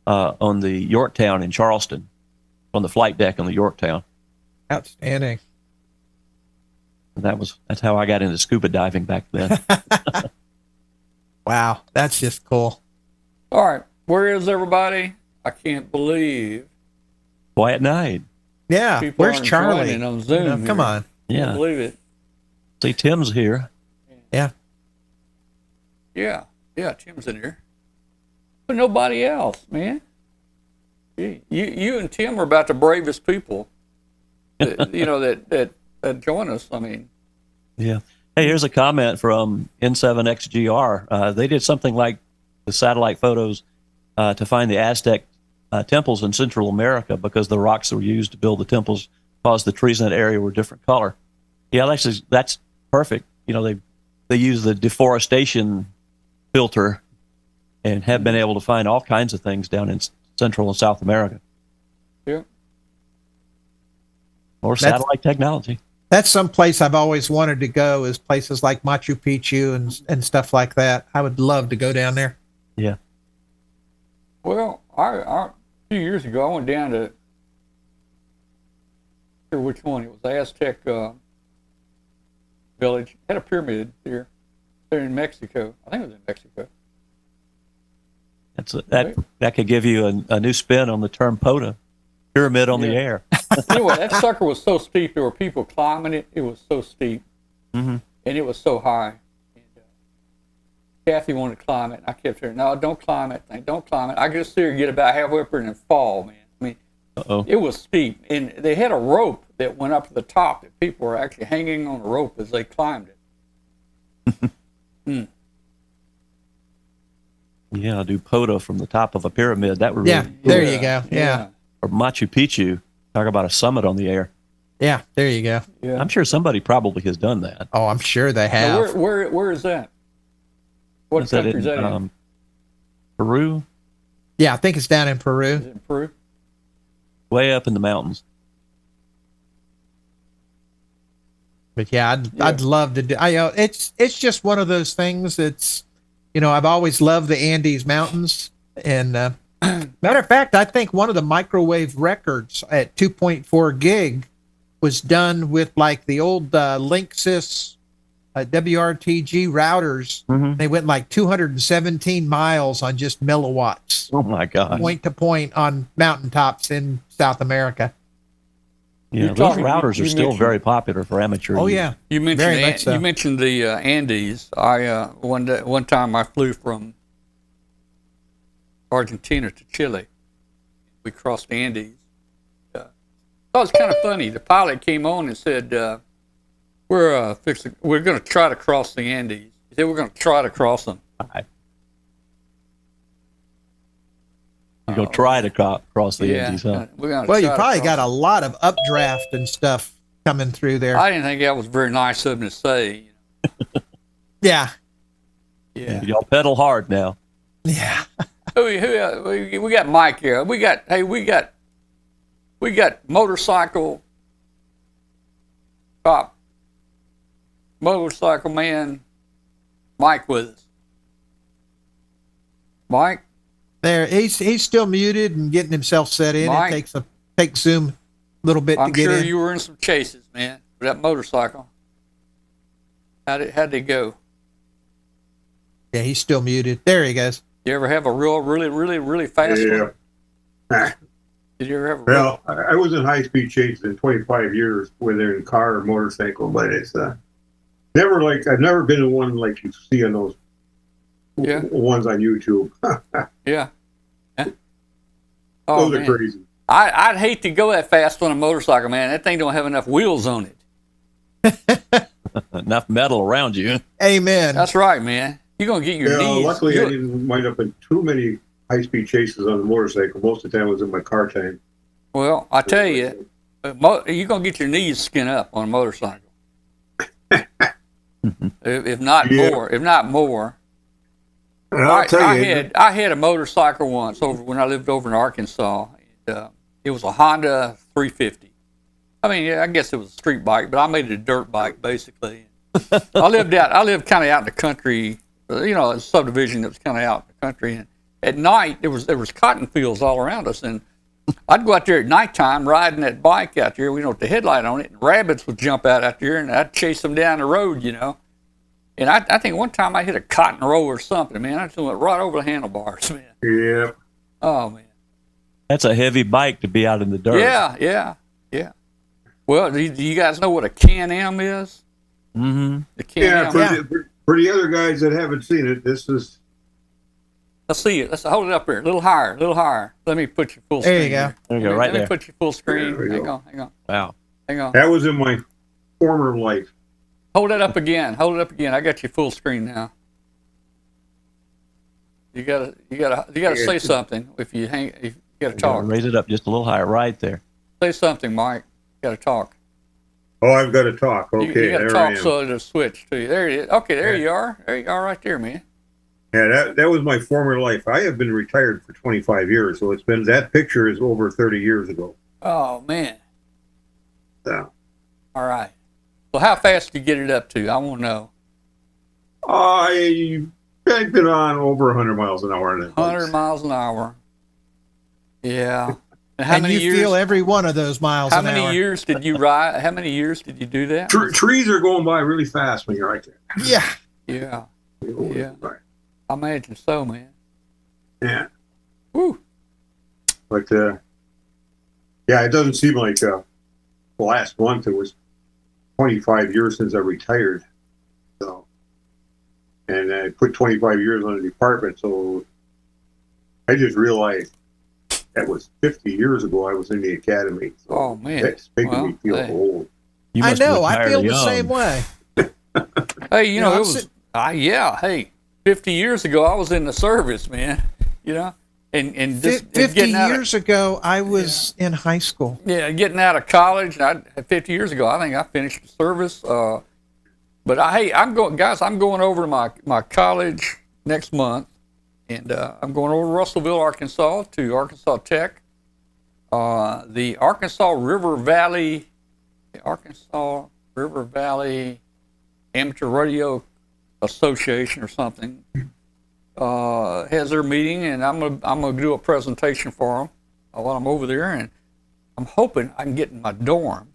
on the Yorktown in Charleston, on the flight deck on the Yorktown. Outstanding. And that's how I got into scuba diving back then. Wow, that's just cool. All right. Where is everybody? I can't believe Quiet night. Yeah, people where's aren't Charlie? joining on Zoom. Come here. on. Can't Yeah. believe it. See, Tim's here. Yeah. Yeah. Yeah, Tim's in here. But nobody else, man. Gee, you and Tim are about the bravest people that, that join us. I mean, Yeah. Hey, here's a comment from N7XGR. They did something like the satellite photos to find the Aztec temples in Central America because the rocks that were used to build the temples caused the trees in that area were different color. Yeah, that's perfect. They they use the deforestation filter and have been able to find all kinds of things down in Central and South America. Yeah. Or satellite technology. That's some place I've always wanted to go, is places like Machu Picchu and stuff like that. I would love to go down there. Yeah. Well, a few years ago, I went down to, I don't know which one, it was the Aztec village. Had a pyramid there in Mexico. I think it was in Mexico. That could give you a new spin on the term POTA, pyramid on the air. Anyway, that sucker was so steep. There were people climbing it. It was so steep, and it was so high. And, Kathy wanted to climb it, and I kept her, no, don't climb that thing. Don't climb it. I could see her get about halfway up there and then fall, man. I mean, it was steep, and they had a rope that went up to the top that people were actually hanging on the rope as they climbed it. Yeah, I'll do POTA from the top of a pyramid. That would really there you go. Yeah. Or Machu Picchu. Talk about a summit on the air. Yeah, there you go. Yeah. I'm sure somebody probably has done that. Oh, I'm sure they have. Now, where is that? What country is that in? Peru? Yeah, I think it's down in Peru. Is it in Peru? Way up in the mountains. But yeah, I'd love to do. It's just one of those things that's, I've always loved the Andes Mountains, and matter of fact, I think one of the microwave records at 2.4 gig was done with like the old Linksys WRTG routers. They went like 217 miles on just milliwatts. Oh my God! Point to point on mountaintops in South America. Yeah, those routers are still very popular for amateur. Oh yeah, you mentioned you mentioned the Andes. One time I flew from Argentina to Chile. We crossed the Andes. It was kind of funny. The pilot came on and said, we're going to try to cross the Andes. He said, we're going to try to cross them. You're going to try to cross the Andes, huh? Well, you probably got a lot of updraft and stuff coming through there. I didn't think that was very nice of him to say. Yeah. Y'all pedal hard now. Yeah. We got Mike here. We got motorcycle cop, motorcycle man, Mike with us. Mike? There, he's still muted and getting himself set in. Mike? It takes Zoom a little bit to get in. I'm sure you were in some chases, man, with that motorcycle. How'd they go? Yeah, he's still muted. There he goes. You ever have a really fast one? Did you ever have a Well, I was in high-speed chases in 25 years, whether in car or motorcycle, but it's I've never been in one like you see on those ones on YouTube. Yeah. Oh, those are crazy. I'd hate to go that fast on a motorcycle, man. That thing don't have enough wheels on it. Enough metal around you. Amen. That's right, man. You're going to get your knees. Luckily, I didn't wind up in too many high-speed chases on the motorcycle. Most of the time I was in my car time. Well, I tell you, you're going to get your knees skin up on a motorcycle. if not more. I had a motorcycle once when I lived over in Arkansas. It was a Honda 350. I mean, I guess it was a street bike, but I made it a dirt bike basically. I lived kind of out in the country, a subdivision that was kind of out in the country. And at night there was cotton fields all around us, and I'd go out there at nighttime riding that bike out there, with the headlight on it, and rabbits would jump out there, and I'd chase them down the road, And I think one time I hit a cotton row or something, man. I just went right over the handlebars, man. Yeah. Oh, man. That's a heavy bike to be out in the dirt. Yeah. Well, do you guys know what a Can-Am is? Mm-hmm. The Can-Am. For the other guys that haven't seen it, this is... Let's see it. Let's hold it up here. A little higher. Let me put you full screen. There you go. There you go, right there. Let me put you full screen. Hang on. Wow. Hang on. That was in my former life. Hold it up again. I got you full screen now. You gotta say something if you gotta talk. Raise it up just a little higher, right there. Say something, Mike. You gotta talk. Oh, I've got to talk. You Okay, got to there I talk am. so it'll switch to you. There it is. Okay, there you are. There you are right there, man. Yeah, that was my former life. I have been retired for 25 years, so that picture is over 30 years ago. Oh, man. So, All right. So how fast did you get it up to? I want to know. I've been on over 100 miles an hour. 100 miles an hour. Yeah. And how And many you years? feel every one of those miles How an many hour. years did you ride? How many years did you do that? Trees are going by really fast when you're right there. Yeah. Yeah. Yeah. Right. I imagine so, man. Yeah. Woo. But, yeah, it doesn't seem like the last month. It was 25 years since I retired. So, and I put 25 years on the department. So I just realized that was 50 years ago I was in the academy. So Oh, man. that's making Well, me feel hey. old. You I must have know. I retired feel the young. same way. Hey, you know, I'm it was, yeah, hey, 50 years ago, I was in the service, man, you know, and just 50 getting out years ago, I was in high school. getting out of college, 50 years ago, I think I finished the service. But I'm going over to my college next month, and I'm going over to Russellville, Arkansas, to Arkansas Tech. The Arkansas River Valley Amateur Radio Association or something has their meeting, and I'm gonna do a presentation for them while I'm over there, and I'm hoping I can get in my dorm.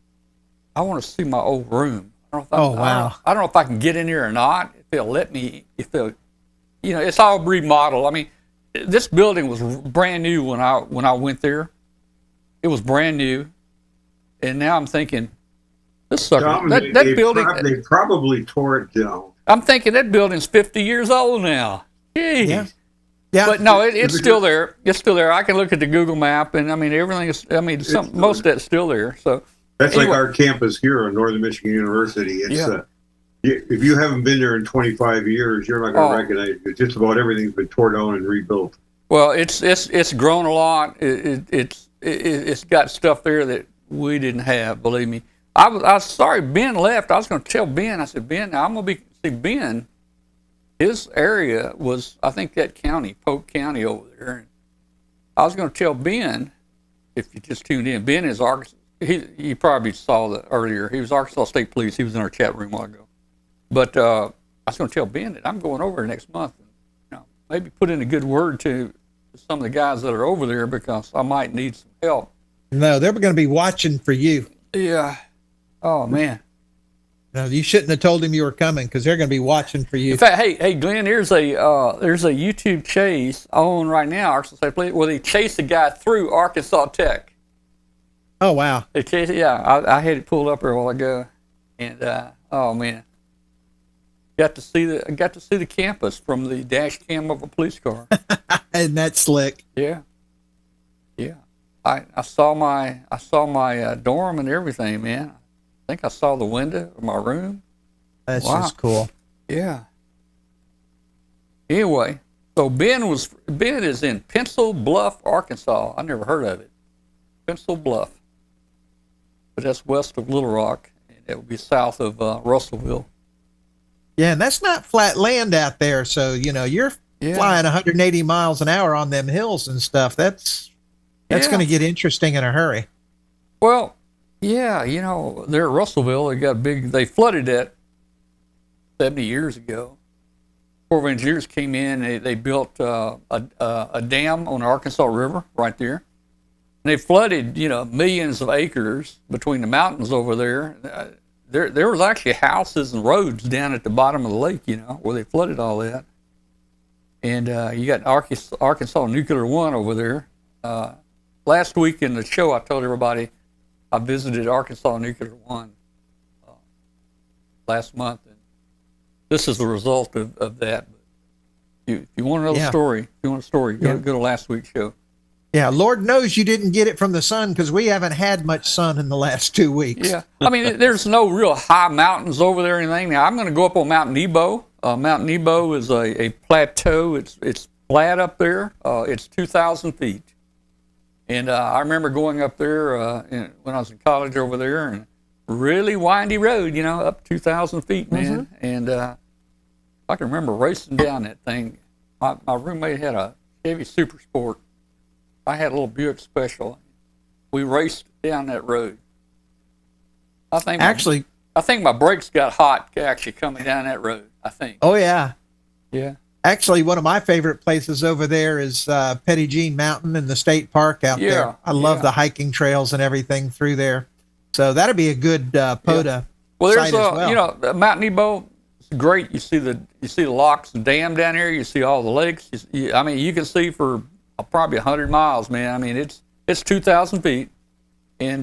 I want to see my old room. I don't know if I don't know if I can get in here or not. If they'll let me. It's all remodeled. I mean, this building was brand new when I went there. It was brand new, and now I'm thinking, this sucker, Tom, that building. They probably tore it down. I'm thinking that building's 50 years old now. Jeez. Yeah. Yeah. But no, it's still there. It's still there. I can look at the Google map, and I mean everything is. I mean, most of that's still there. So That's anyway. like our campus here on Northern Michigan University. It's if you haven't been there in 25 years, you're not going to recognize it. Just about everything's been torn down and rebuilt. Well, it's grown a lot. It's got stuff there that we didn't have. Believe me. I was sorry Ben left. I was going to tell Ben. I said, Ben, now I'm going to see Ben. His area was, I think, that county, Polk County over there. And I was going to tell Ben, if you just tuned in, Ben is Arkansas. You probably saw that earlier. He was Arkansas State Police. He was in our chat room a while ago. But I was going to tell Ben that I'm going over next month. And, maybe put in a good word to some of the guys that are over there, because I might need some help. No, they're going to be watching for you. Yeah. Oh, man. No, you shouldn't have told him you were coming, because they're going to be watching for you. In fact, hey, Glenn, there's a YouTube chase on right now, Arkansas State Police, where they chased a guy through Arkansas Tech. Oh, wow. They chased, I had it pulled up here a while ago, and oh man, got to see the campus from the dash cam of a police car. And that's slick. Yeah. I saw my dorm and everything, man. I think I saw the window of my room. That's Wow. just cool. Yeah. Anyway, so Ben is in Pencil Bluff, Arkansas. I never heard of it. Pencil Bluff. But that's west of Little Rock, and it would be south of Russellville. Yeah, and that's not flat land out there. So, you're flying 180 miles an hour on them hills and stuff. That's going to get interesting in a hurry. Well, yeah, there at Russellville, they flooded that 70 years ago. Corps of Engineers came in, they built a dam on the Arkansas River right there. And they flooded, millions of acres between the mountains over there. There was actually houses and roads down at the bottom of the lake, where they flooded all that. And you got Arkansas Nuclear One over there. Last week in the show, I told everybody I visited Arkansas Nuclear One last month, and this is the result of that. If you want to know the story, go to last week's show. Yeah, Lord knows you didn't get it from the sun, because we haven't had much sun in the last 2 weeks. Yeah, I mean, there's no real high mountains over there or anything. Now, I'm going to go up on Mount Nebo. Mount Nebo is a plateau. It's flat up there. It's 2,000 feet. And I remember going up there when I was in college over there, and really windy road, up 2,000 feet, man. And I can remember racing down that thing. My roommate had a Chevy Super Sport. I had a little Buick Special. We raced down that road. I think my brakes got hot actually coming down that road. I think. Oh yeah. Yeah. Actually, one of my favorite places over there is Petty Jean Mountain in the state park out there. I love the hiking trails and everything through there. So that'd be a good POTA Well, site there's as well. Mount Nebo. It's great. You see the locks and dam down there. You see all the lakes. You can see for probably 100 miles, man. I mean, it's 2,000 feet, and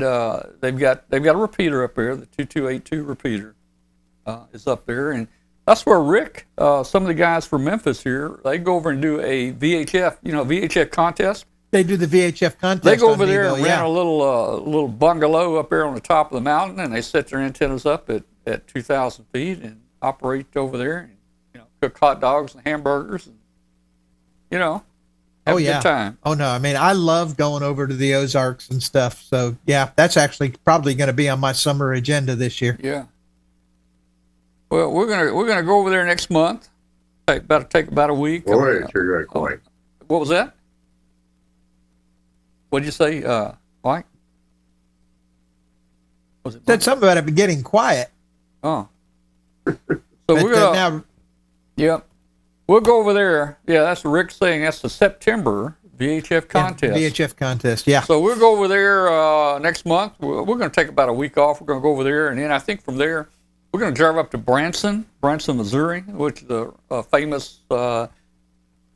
they've got a repeater up there. The 2282 repeater is up there, and that's where Rick, some of the guys from Memphis here, they go over and do a VHF contest. They do the VHF contest. They go over there Nebo, and rent a little bungalow up there on the top of the mountain, and they set their antennas up at 2,000 feet and operate over there, and cook hot dogs and hamburgers, and have a good time. Oh no, I mean I love going over to the Ozarks and stuff. So yeah, that's actually probably going to be on my summer agenda this year. Yeah. Well, we're gonna go over there next month. Take about a week. Boy, it sure got quiet. What was that? What'd you say, Mike? Was it? Said something about it getting quiet. Oh. So But, we're gonna. now, Yep. We'll go over there. Yeah, that's what Rick's saying. That's the September VHF contest. VHF contest. Yeah. So we'll go over there next month. We're going to take about a week off. We're going to go over there, and then I think from there we're going to drive up to Branson, Missouri, which is a famous kind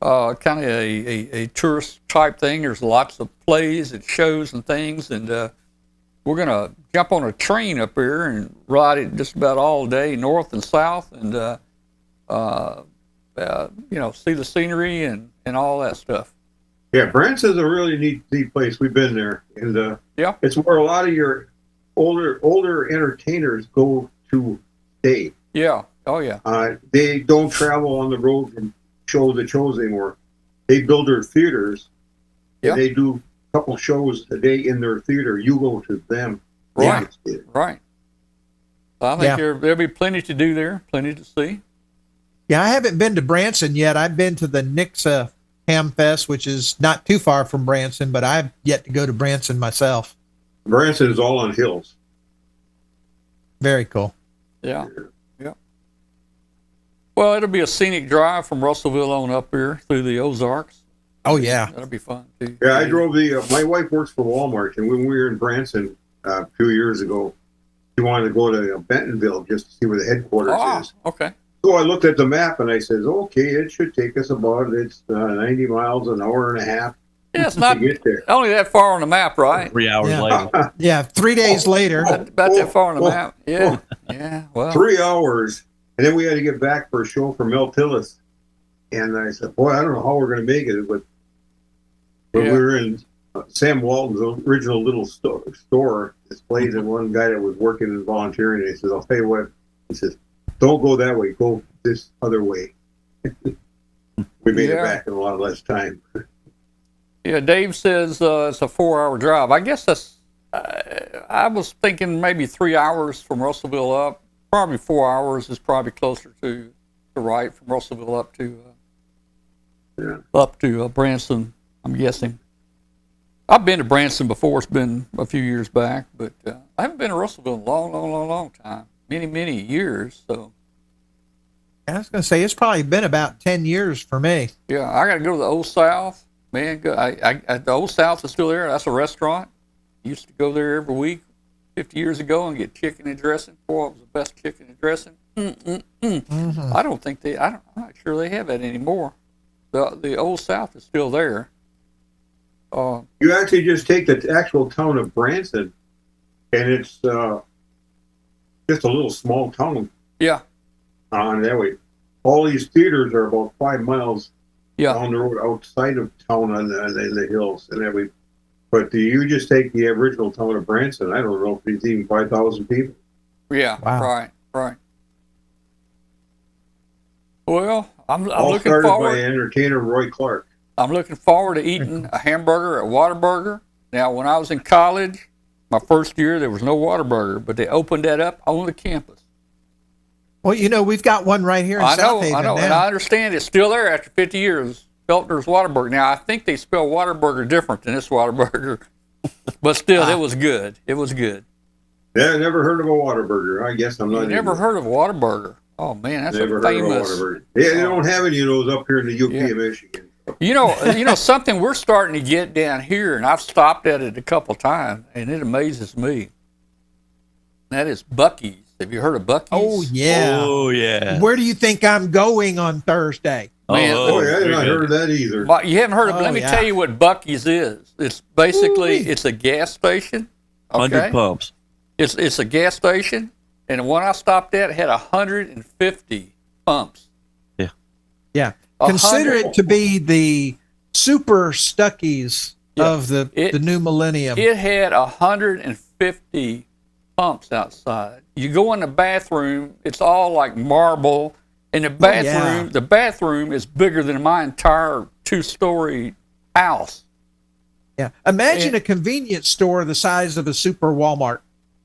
of a tourist type thing. There's lots of plays and shows and things, and we're going to jump on a train up there and ride it just about all day, north and south, and see the scenery and all that stuff. Yeah, Branson's a really neat place. We've been there, and it's where a lot of your older entertainers go to stay. Yeah. Oh yeah. They don't travel on the road from show to shows anymore. They build their theaters. Yeah. And they do a couple shows a day in their theater. You go to them. Right. Right. I think there'll be plenty to do there, plenty to see. Yeah, I haven't been to Branson yet. I've been to the Nixa Ham Fest, which is not too far from Branson, but I've yet to go to Branson myself. Branson is all on hills. Very cool. Yeah. Yeah. Well, it'll be a scenic drive from Russellville on up here through the Ozarks. Oh, yeah. That'll be fun, too. Yeah, I drove my wife works for Walmart, and when we were in Branson a few years ago, she wanted to go to Bentonville just to see where the headquarters is. Okay. So I looked at the map and I said, okay, it should take us about 90 miles, an hour and a half. Yeah, it's not to get there. only that far on the map, right? 3 hours later. Yeah, 3 days later. About that far on the map. Yeah. Yeah. Well. 3 hours. And then we had to get back for a show for Mel Tillis. And I said, boy, I don't know how we're going to make it. But we were in Sam Walton's original little store displays, and one guy that was working and volunteering, and he says, I'll tell you what. He says, don't go that way. Go this other way. We made it back in a lot less time. Yeah, Dave says it's a 4-hour drive. I guess that's. I was thinking maybe 3 hours from Russellville up. Probably 4 hours is probably closer to right from Russellville up to Branson. I'm guessing. I've been to Branson before. It's been a few years back, but I haven't been to Russellville in a long time. Many years. So I was going to say, it's probably been about 10 years for me. yeah, I got to go to the Old South. Man, the Old South is still there. That's a restaurant. Used to go there every week 50 years ago and get chicken and dressing. Boy, it was the best chicken and dressing. Mm-hmm. I don't think I'm not sure they have that anymore. The Old South is still there. You actually just take the actual town of Branson, and it's just a little small town. Yeah. On that way, all these theaters are about 5 miles down the road outside of town on the hills and every. But you just take the original town of Branson. I don't know if it's even 5,000 people. Yeah. Wow. Right. Well, I'm All looking started forward. by entertainer Roy Clark. I'm looking forward to eating a hamburger at Whataburger. Now, when I was in college, my My first year, there was no Whataburger, but they opened that up on the campus. Well, you know, we've got one right here in South Haven I know, now. and I understand it's still there after 50 years. Feltner's Whataburger. Now, I think they spell Whataburger different than this Whataburger, but still, it was good. It was good. Yeah, I never heard of a Whataburger. I guess I'm not. You never heard of Whataburger? Oh man, that's Never a heard of a famous. Whataburger. Yeah, they don't have any of those up here in the UP of Michigan. You know something we're starting to get down here, and I've stopped at it a couple times, and it amazes me. That is Buc-ee's. Have you heard of Buc-ee's? Oh yeah. Oh yeah. Where do you think I'm going on Thursday? Man, Oh, yeah, I not heard of that either. But you haven't heard of it. Oh, Let me yeah. tell you what Buc-ee's is. It's basically it's a gas station. 100 Okay? pumps. It's a gas station, and the one I stopped at had 150 pumps. Yeah. 100. Consider it to be the super Stuckies of the new millennium. It had 150 pumps outside. You go in the bathroom, it's all like marble. And the bathroom is bigger than my entire 2-story house. Yeah. Imagine a convenience store the size of a super Walmart.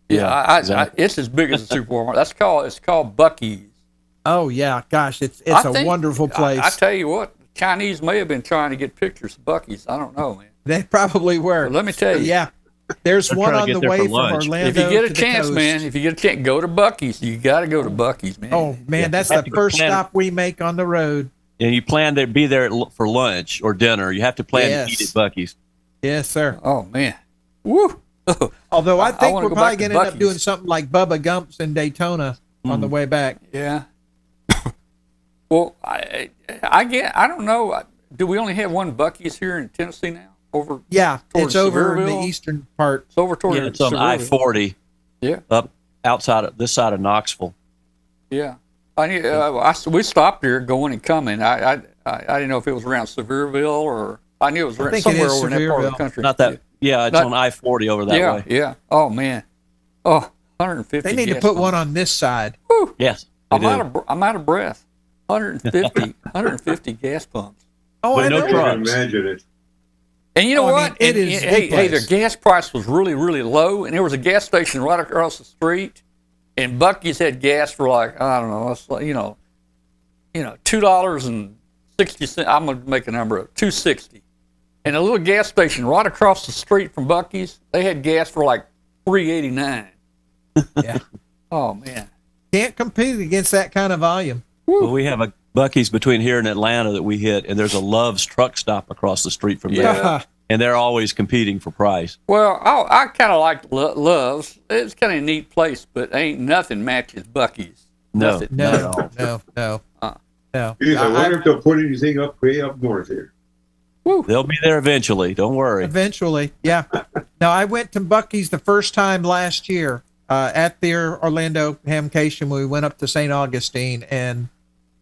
Yeah, exactly. it's as big as a super Walmart. It's called Buc-ee's. Oh yeah, gosh, it's I a think- wonderful place. I tell you what, the Chinese may have been trying to get pictures of Buc-ee's. I don't know, man. They probably were. But let me tell you. Yeah. There's They're one trying to on get the there way for from lunch. Orlando. If you get a to the chance, coast. man, if you get a chance, go to Buc-ee's. You got to go to Buc-ee's, man. Oh man, that's You the have to first plan- stop we make on the road. And you plan to be there for lunch or dinner. You have to plan Yes. to eat at Buc-ee's. Yes, sir. Oh man. Woo. Although I think wanna we're go probably back to going to end up Buc-ee's. doing something like Bubba Gump's in Daytona on the way back. Yeah. Well, I don't know. Do we only have one Buc-ee's here in Tennessee now? Over Yeah, Towards it's over in the Sevierville? eastern part. it's over toward Yeah, it's on Sevierville. I-40 Yeah, up outside of this side of Knoxville. yeah. We stopped there going and coming. I didn't know if it was around Sevierville or I knew it was around think it somewhere is over in that part of the Sevierville. country. Not that. Yeah, it's Not- on I-40 over that yeah, way. yeah. Oh man. Oh, 150. They need to gas put pumps. one on this side. Yes, they I'm do. out of breath. 150 gas pumps. Oh, But I no know. I can trucks. imagine it. And you know Oh, I what? mean, it And- is hey, the hey, their place. gas price was really, really low, and there was a gas station right across the street, and Buc-ee's had gas for like I don't know, it's like, $2.60. I'm gonna make a number up, $2.60. And a little gas station right across the street from Buc-ee's, they had gas for like $3.89. Yeah. Oh man. Can't compete against that kind of volume. Well, we have a Buc-ee's between here and Atlanta that we hit, and there's a Love's truck stop across the street from there, Yeah. and they're always competing for price. Well, I kind of like Love's. It's kind of a neat place, but ain't nothing matches Buc-ee's. No. Nothing. Not at all. No. No. Geez, I wonder if they'll put anything up way up north here. They'll be there eventually. Don't worry. Eventually, yeah. Now I went to Buc-ee's the first time last year at their Orlando Hamcation when we went up to St. Augustine, and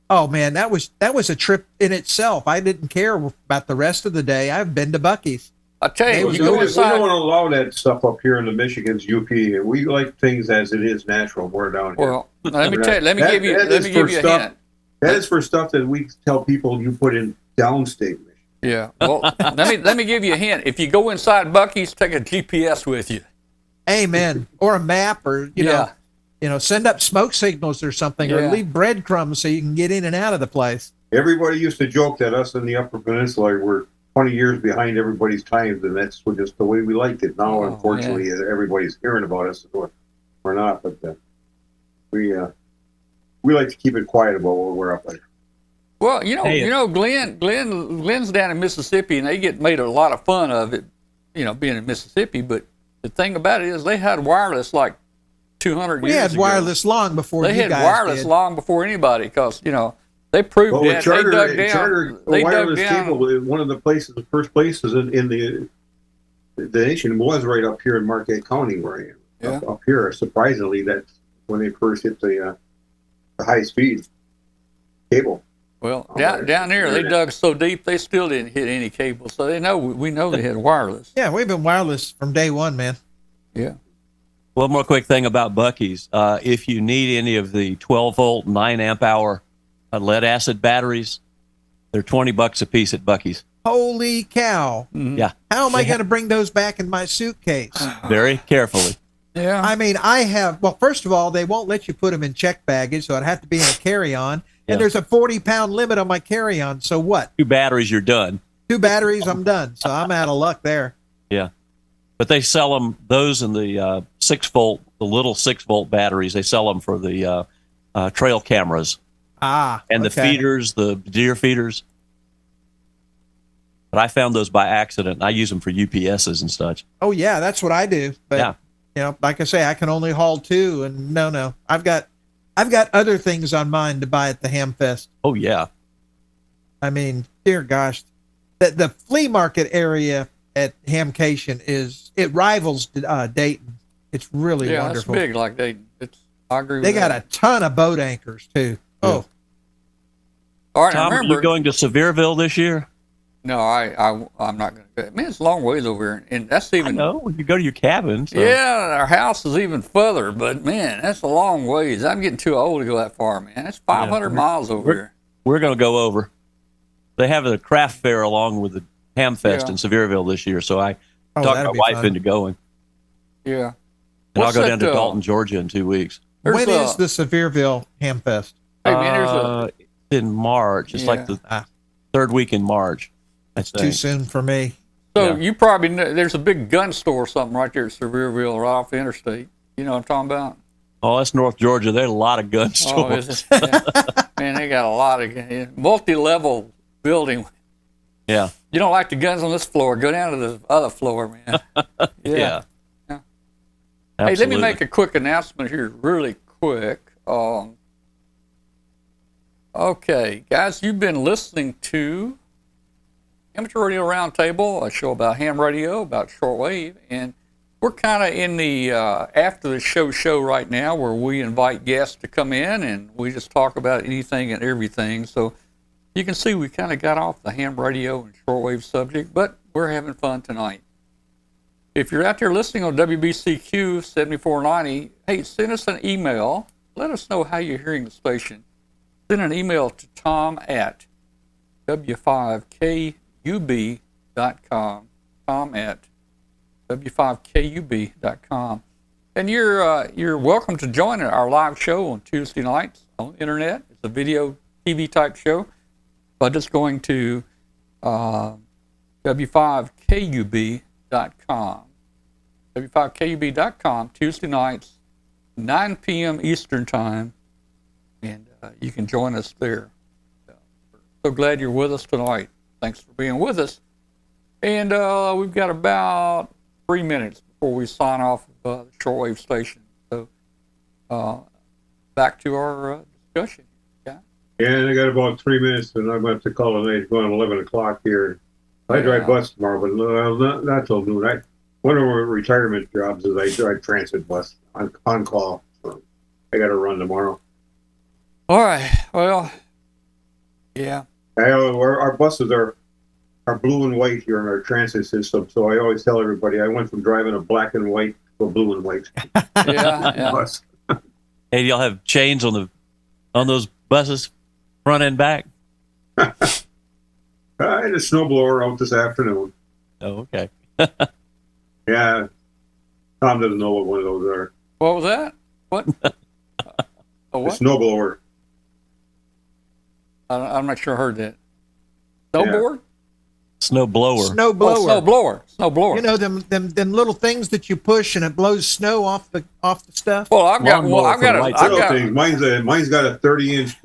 oh man, that was a trip in itself. I didn't care about the rest of the day. I've been to Buc-ee's. I tell you, We you We go don't inside. allow that stuff up here in the Michigan's UP. We like things as it is natural. We're down here. Well, let me tell you. Let me That- give you. that Let is me give for you a stuff- hint. That is for stuff that we tell people you put in downstate Michigan. Yeah. Well, let me give you a hint. If you go inside Buc-ee's, take a GPS with you. Amen. Or a map, or Yeah. send up smoke signals or something, or Yeah. leave breadcrumbs so you can get in and out of the place. Everybody used to joke that us in the Upper Peninsula were 20 years behind everybody's times, and that's just the way we liked it. Now, Oh, unfortunately, everybody's hearing about us. We're not, but we like to keep it quiet about what we're up there. Well, Hey, Glenn's down in Mississippi, and they get made a lot of fun of it, being in Mississippi. But the thing about it is, they had wireless like 200 We years had ago. wireless long before They you had guys wireless did. long before anybody, because they proved Well, that. with Charter, they dug down. Charter they dug wireless down. cable, one of the places, the first places in the nation was right up here in Marquette County, where I am. Yeah. Up here, surprisingly, that's when they first hit the high speed cable. Well, Oh, down there, they internet. dug so deep they still didn't hit any cable. So we know they had wireless. Yeah, we've been wireless from day one, man. Yeah. One more quick thing about Buc-ee's. If you need any of the 12-volt, 9-amp-hour lead-acid batteries, they're $20 a piece at Buc-ee's. Holy cow. Yeah, How am I going to bring those back in my suitcase? very carefully. Yeah. I mean, well, first of all, they won't let you put them in checked baggage, so I'd have to be in a carry-on. Yeah. And there's a 40-pound limit on my carry-on. So what? 2 batteries, you're done. 2 batteries, I'm done. So I'm out of luck there. Yeah, but they sell them those in the 6-volt, the little 6-volt batteries. They sell them for the trail cameras and the okay. feeders, the deer feeders. But I found those by accident. I use them for UPSs and such. Oh yeah, that's what I do. But Yeah. you know, like I say, I can only haul 2, and no, I've got other things on mine to buy at the Hamfest. Oh yeah, I mean, dear gosh, the flea market area at Hamcation it rivals Dayton. It's really Yeah, wonderful. it's big. Like I agree with They got that. a ton of boat anchors too. Oh, All right, Tom, now are remember. you going to Sevierville this year? No, I'm not going to. Man, it's a long ways over here, and that's even. No, you go to your cabin. So. Yeah, our house is even further, but man, that's a long ways. I'm getting too old to go that far, man. That's 500 miles over here. We're going to go over. They have a craft fair along with the Hamfest Yeah. in Sevierville this year, so I talked that'll my be wife fun. into going. Yeah. And I'll What's go that, down to Dalton, Georgia in 2 weeks. There's when is the Sevierville Hamfest? Hey man, there's It's in March. It's like the third week in March. That's too soon for me. so yeah. you probably know there's a big gun store or something right there at Sevierville, right off the interstate. You know what I'm talking about? Oh, that's North Georgia. There's a lot of gun Oh, stores. is it? Yeah. Man, they got a lot of multi-level building. Yeah. You don't like the guns on this floor? Go down to the other floor, man. Yeah. Hey, let me Absolutely. make a quick announcement here, really quick. Okay, guys, you've been listening to Amateur Radio Roundtable, a show about ham radio, about shortwave, and we're kind of in the after the show right now, where we invite guests to come in and we just talk about anything and everything. So you can see we kind of got off the ham radio and shortwave subject, but we're having fun tonight. If you're out there listening on WBCQ 7490, hey, send us an email. Let us know how you're hearing the station. Send an email to Tom at w5kub.com. Tom at w5kub.com. And you're welcome to join our live show on Tuesday nights on the internet. It's a video TV type show. By just going to w5kub.com. w5kub.com, Tuesday nights, 9 p.m. Eastern Time, and you can join us there. We're so glad you're with us tonight. Thanks for being with us. And we've got about 3 minutes before we sign off the shortwave station. So back to our discussion. And I got about 3 minutes, and I'm about to call it night. It's going 11 o'clock here. I drive bus tomorrow, but not till noon. One of my retirement jobs is I drive transit bus on call. So I got to run tomorrow. All right. Well, yeah. Our buses are blue and white here in our transit system, so I always tell everybody I went from driving a black and white to a blue and white Yeah. bus. Hey, do y'all have chains on those buses, front and back? I had a snowblower out this afternoon. Oh, okay. Yeah. Tom doesn't know what one of those are. What was that? What? A A what? snowblower. I'm not sure I heard that. Snowboard? Snow blower. Snow blower. Oh, snow blower. Snow blower. You know them little things that you push and it blows snow off the stuff. Well, I've got Lawnmower one. for the lights. I've Little got. things. Mine's got a 30-inch,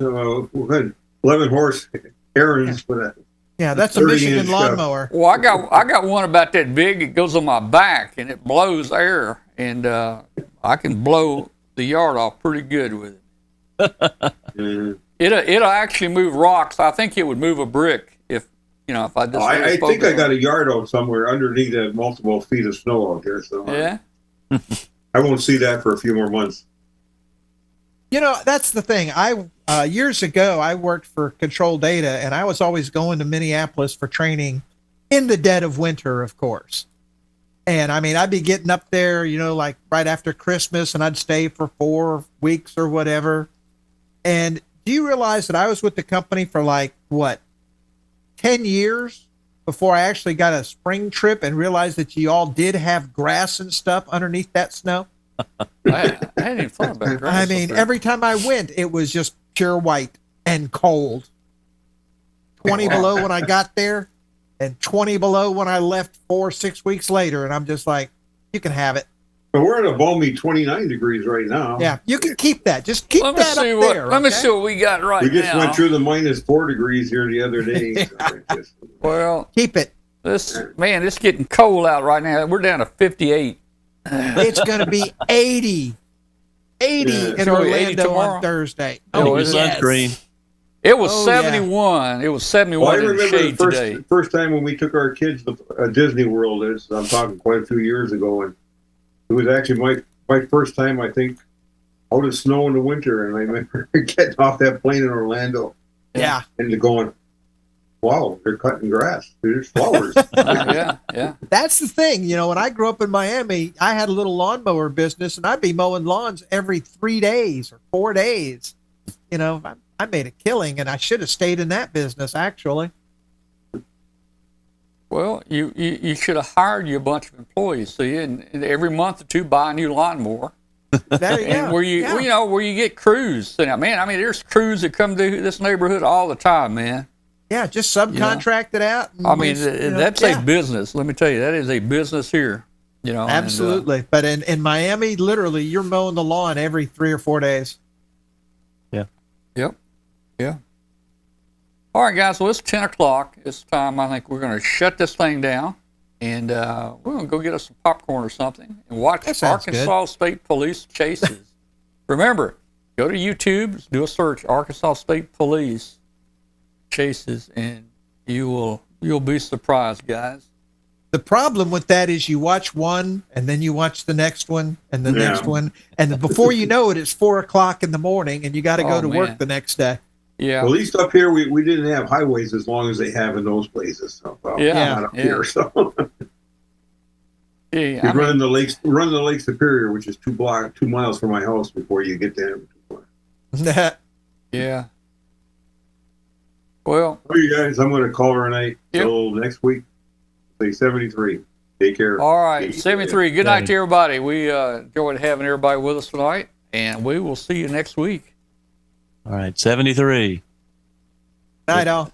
11 horse Aaron's with a. Yeah, that's a 30 Michigan inch, lawnmower. Well, I got one about that big. It goes on my back and it blows air, and I can blow the yard off pretty good with it. It'll actually move rocks. I think it would move a brick if I just. I think I got a yard out somewhere underneath that multiple feet of snow out there. So Yeah. I won't see that for a few more months. You know, that's the thing. Years ago, I worked for Control Data, and I was always going to Minneapolis for training in the dead of winter, of course. And I mean, I'd be getting up there, like right after Christmas, and I'd stay for 4 weeks or whatever. And do you realize that I was with the company for 10 years? before I actually got a spring trip and realized that you all did have grass and stuff underneath that snow. I hadn't even thought about grass. I mean, every time I went, it was just pure white and cold. 20 below when I got there, and 20 below when I left 4-6 weeks later. And I'm just like, you can have it. But we're at a balmy 29 degrees right now. Yeah, you can keep that. Just keep Let me that see up what. there. Let me okay? see what we got right We just now. went through the -4 degrees here the other day. Well, Keep it. it's getting cold out right now. We're down to 58. It's going to be 80. 80 Yeah. in It's gonna be 80 Orlando tomorrow? on Thursday. Take your yes. sunscreen. It was Oh, yeah. 71. It was Well, 71 I in the remember shade the today. first time when we took our kids to Disney World. I'm talking quite a few years ago, and it was actually my first time, I think, out of snow in the winter. And I remember getting off that plane in Orlando Yeah. and going, "Wow, they're cutting grass. There's flowers." Yeah. That's the thing. You know, when I grew up in Miami, I had a little lawnmower business, and I'd be mowing lawns every 3 days or 4 days. You know, I made a killing, and I should have stayed in that business, actually. Well, you should have hired you a bunch of employees, see, and every month or two buy a new lawnmower. There you And go. where you Yeah. well, you know where you get crews. So, man, I mean, there's crews that come to this neighborhood all the time, man. Yeah, just subcontract it out. And I mean, just, you know, that's yeah. a business. Let me tell you, that is a business here. You know, and, Absolutely. But in Miami, literally, you're mowing the lawn every 3 or 4 days. yeah. All right, guys. Well, it's 10 o'clock. It's time. I think we're going to shut this thing down, and we're going to go get us some popcorn or something and watch That sounds Arkansas State Police chases. Remember, go to YouTube, do a search, Arkansas State Police chases, and you'll be surprised, guys. The problem with that is you watch one, and then you watch the next one, and the Yeah. next one, and then before you know it, it's 4 o'clock in the morning, and you got to go Oh, to man. work the next day. Yeah. At least up here, we didn't have highways as long as they have in those places. So, Yeah, not up yeah. here. So Yeah. you I mean, run the Lake Superior, which is 2 miles from my house before you get there. yeah. Well, All you guys, I'm going to call her tonight. Yep. Till next week. Say 73. Take care. all right. 73. Good night to everybody. We enjoyed having everybody with us tonight, and we will see you next week. All right, 73. Night, all.